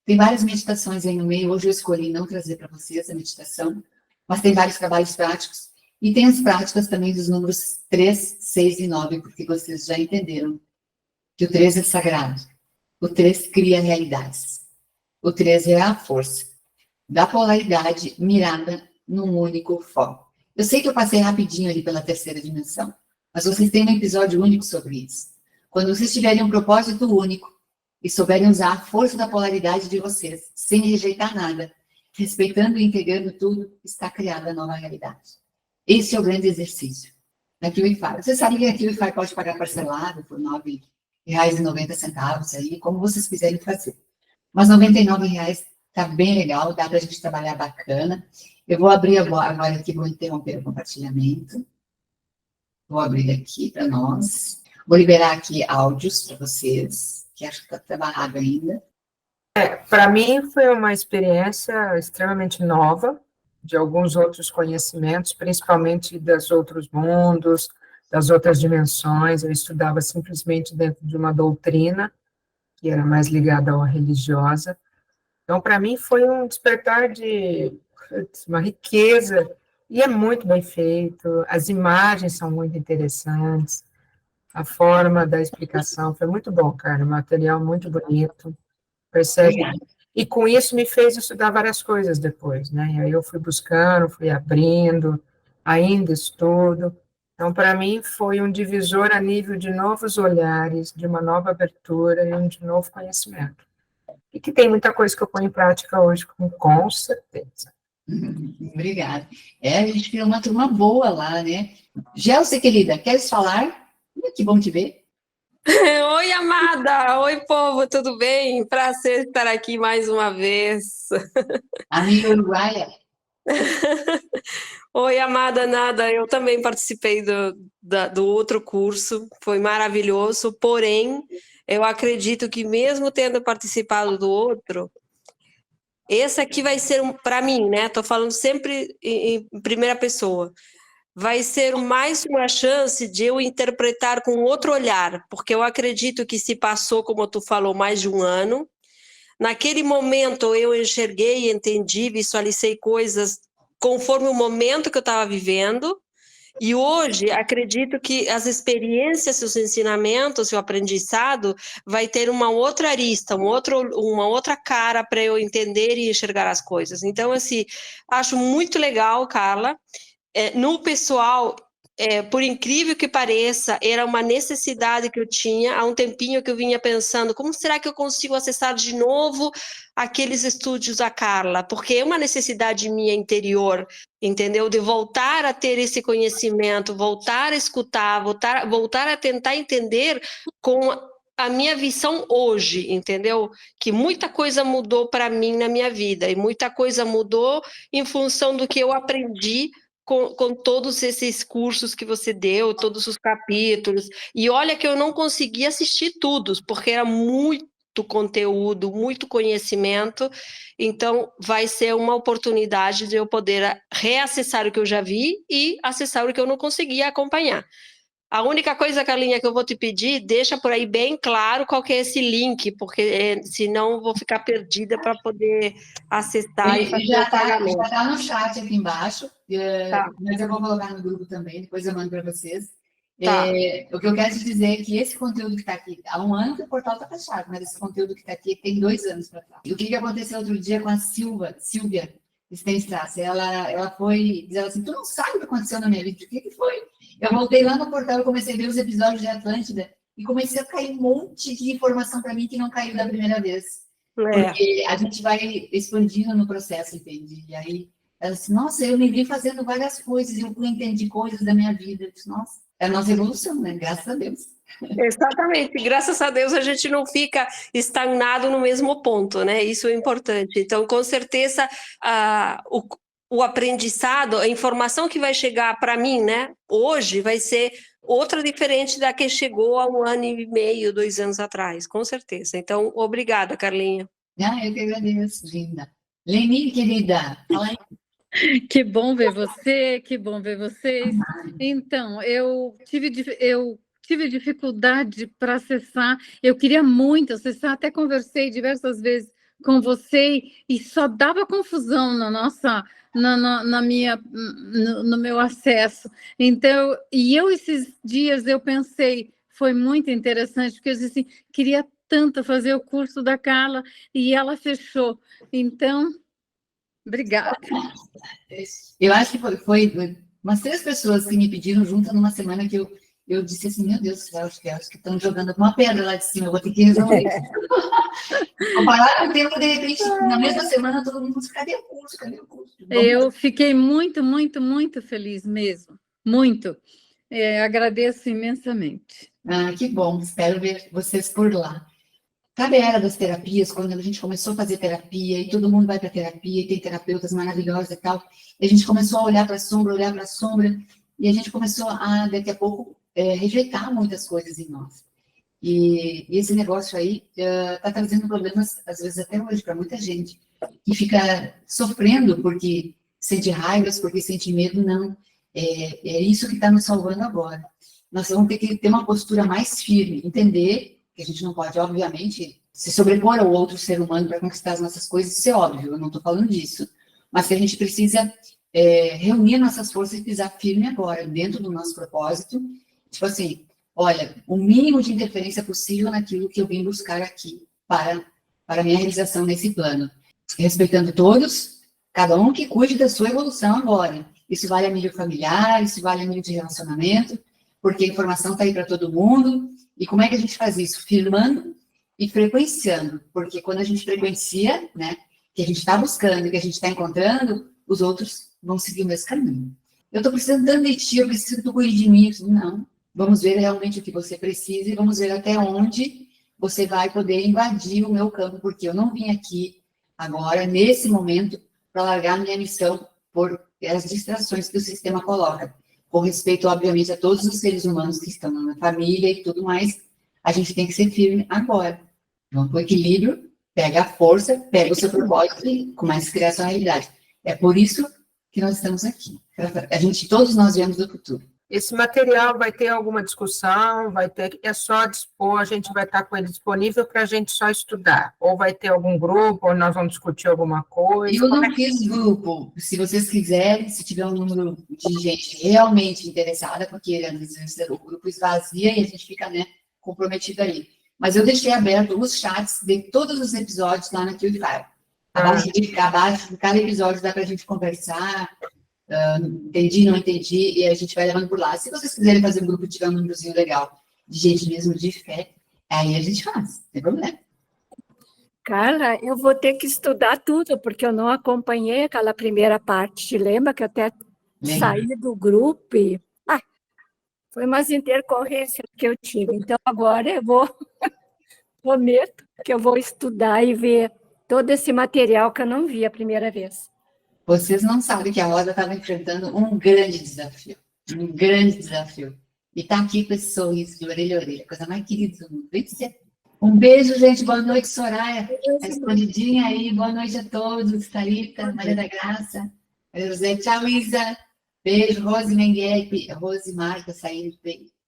Tem várias meditações aí no meio. Hoje eu escolhi não trazer para vocês a meditação, mas tem vários trabalhos práticos. E tem as práticas também dos números 3, 6 e 9, porque vocês já entenderam que o 3 é sagrado. O 3 cria realidades. O 3 é a força da polaridade mirada num único foco. Eu sei que eu passei rapidinho ali pela terceira dimensão, mas vocês têm um episódio único sobre isso. Quando vocês tiverem um propósito único, e souberem usar a força da polaridade de vocês, sem rejeitar nada, respeitando e integrando tudo, está criada a nova realidade. Esse é o grande exercício na KiwiFi. Você sabe que a KiwiFi pode pagar parcelado por R$ 9,90 aí, como vocês quiserem fazer. Mas R$ 99 está bem legal, dá para a gente trabalhar bacana. Eu vou abrir agora aqui, vou interromper o compartilhamento. Vou abrir aqui para nós. Vou liberar aqui áudios para vocês, que acho que está trabalhado ainda. Para mim foi uma experiência extremamente nova, de alguns outros conhecimentos, principalmente dos outros mundos, das outras dimensões. Eu estudava simplesmente dentro de uma doutrina, que era mais ligada à religiosa. Então, para mim, foi um despertar de uma riqueza, e é muito bem feito, as imagens são muito interessantes, a forma da explicação foi muito bom, cara, material muito bonito, percebe? E com isso me fez estudar várias coisas depois, né? E aí eu fui buscando, fui abrindo, ainda estudo. Então, para mim, foi um divisor a nível de novos olhares, de uma nova abertura e de novo conhecimento. E que tem muita coisa que eu ponho em prática hoje, com certeza. Obrigada. A gente criou uma turma boa lá, né? Gelce, querida, queres falar? Que bom te ver. Oi, amada! Oi, povo, tudo bem? Prazer estar aqui mais uma vez. Amiga uruguaia. Oi, amada, nada. Eu também participei do outro curso, foi maravilhoso, porém, eu acredito que mesmo tendo participado do outro, esse aqui vai ser, para mim, né? Estou falando sempre em primeira pessoa. Vai ser mais uma chance de eu interpretar com outro olhar, porque eu acredito que se passou, como tu falou, mais de um ano. Naquele momento eu enxerguei, entendi, visualizei coisas conforme o momento que eu estava vivendo, e hoje acredito que as experiências, os ensinamentos, o aprendizado vai ter uma outra arista, uma outra cara para eu entender e enxergar as coisas. Então, assim, acho muito legal, Carla. No pessoal, por incrível que pareça, era uma necessidade que eu tinha. Há um tempinho que eu vinha pensando, como será que eu consigo acessar de novo aqueles estúdios da Carla? Porque é uma necessidade minha interior, entendeu? De voltar a ter esse conhecimento, voltar a escutar, voltar a tentar entender com a minha visão hoje, entendeu? Que muita coisa mudou para mim na minha vida, e muita coisa mudou em função do que eu aprendi com todos esses cursos que você deu, todos os capítulos. E olha que eu não consegui assistir todos, porque era muito conteúdo, muito conhecimento. Então, vai ser uma oportunidade de eu poder reacessar o que eu já vi e acessar o que eu não conseguia acompanhar. A única coisa, Carlinha, que eu vou te pedir, deixa por aí bem claro qual que é esse link, porque senão eu vou ficar perdida para poder acessar e fazer já o pagamento. Já está no chat aqui embaixo, Tá. mas eu vou colocar no grupo também, depois eu mando para vocês. Tá. O que eu quero te dizer é que esse conteúdo que está aqui, há um ano que o portal está fechado, mas esse conteúdo que está aqui tem 2 anos para trás. E o que aconteceu outro dia com a Silvia Stenstrass? Ela foi dizer assim, tu não sabe o que aconteceu na minha vida, o que foi? Eu voltei lá no portal, eu comecei a ver os episódios de Atlântida e comecei a cair um monte de informação para mim que não caiu da primeira vez. Porque a gente vai expandindo no processo, entende? E aí, ela disse, nossa, eu me vi fazendo várias coisas, eu entendi coisas da minha vida. Eu disse, nossa, é a nossa evolução, né? Graças a Deus. Exatamente, graças a Deus a gente não fica estagnado no mesmo ponto, né? Isso é importante. Então, com certeza, o aprendizado, a informação que vai chegar para mim, né, hoje, vai ser outra diferente da que chegou há 1 ano e meio, 2 anos atrás, com certeza. Então, obrigada, Carlinha. Eu que agradeço, linda. Leni, querida, fala aí. Que bom ver você, que bom ver vocês. Então, eu tive dificuldade para acessar, eu queria muito acessar, até conversei diversas vezes com você e só dava confusão no meu acesso. Então, esses dias eu pensei, foi muito interessante, porque eu disse assim, queria tanto fazer o curso da Carla e ela fechou. Então, obrigada. Eu acho que foi umas 3 pessoas que me pediram junto numa semana que eu disse assim, meu Deus do céu, acho que estão jogando uma pedra lá de cima, eu vou ter que resolver isso. Comparar o tempo, de repente, na mesma semana, todo mundo disse, cadê o curso? Cadê o curso? Eu fiquei muito, muito, muito feliz mesmo. Muito. Agradeço imensamente. Ah, que bom, espero ver vocês por lá. Sabe a era das terapias, quando a gente começou a fazer terapia, e todo mundo vai para terapia, e tem terapeutas maravilhosas e tal, e a gente começou a olhar para a sombra, e a gente começou a, daqui a pouco, rejeitar muitas coisas em nós. E esse negócio aí está trazendo problemas, às vezes até hoje, para muita gente, que fica sofrendo porque sente raivas, porque sente medo, não. É isso que está nos salvando agora. Nós vamos ter que ter uma postura mais firme, entender que a gente não pode, obviamente, se sobrepor ao outro ser humano para conquistar as nossas coisas, isso é óbvio, eu não estou falando disso, mas que a gente precisa reunir nossas forças e pisar firme agora, dentro do nosso propósito, tipo assim, olha, o mínimo de interferência possível naquilo que eu vim buscar aqui para a minha realização nesse plano, respeitando todos, cada um que cuide da sua evolução agora. Isso vale a nível familiar, isso vale a nível de relacionamento, porque a informação está aí para todo mundo. E como é que a gente faz isso? Firmando e frequenciando, porque quando a gente frequencia, né, que a gente está buscando, que a gente está encontrando, os outros vão seguir o mesmo caminho. Eu estou precisando tanto de ti, eu preciso que tu cuide de mim. Não, vamos ver realmente o que você precisa e vamos ver até onde você vai poder invadir o meu campo, porque eu não vim aqui agora, nesse momento, para largar minha missão por as distrações que o sistema coloca. Com respeito, obviamente, a todos os seres humanos que estão na família e tudo mais, a gente tem que ser firme agora. Vamos para o equilíbrio, pega a força, pega o seu propósito e começa a criar a sua realidade. É por isso que nós estamos aqui. Todos nós viemos do futuro. Esse material vai ter alguma discussão, é só dispor, a gente vai estar com ele disponível para a gente só estudar, ou vai ter algum grupo, ou nós vamos discutir alguma coisa. Eu não fiz grupo, se vocês quiserem, se tiver um número de gente realmente interessada, porque às vezes o grupo esvazia e a gente fica, né, comprometido ali. Mas eu deixei aberto os chats de todos os episódios lá na QFire. Abaixo de cada episódio dá para a gente conversar, entendi, não entendi, e a gente vai levando por lá. Se vocês quiserem fazer um grupo, tiver um númerozinho legal de gente mesmo de fé, aí a gente faz, não tem problema. Carla, eu vou ter que estudar tudo, porque eu não acompanhei aquela primeira parte. Te lembra que eu até saí do grupo e foi umas intercorrências que eu tive. Então, agora eu prometo que eu vou estudar e ver todo esse material que eu não vi a primeira vez. Vocês não sabem que a Rosa estava enfrentando um grande desafio. Um grande desafio. E está aqui com esse sorriso de orelha a orelha. Coisa mais querida do mundo. Um beijo, gente. Boa noite, Soraya. Está escondidinha aí. Boa noite a todos. Thalita, Maria da Graça, Maria José. Tchau, Isa. Beijo, Rose Menguete. Rose Marta saindo.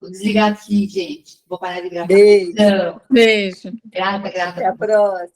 Vou desligar aqui, gente. Vou parar de gravar. Beijo. Não. Beijo. Grata. Até a próxima.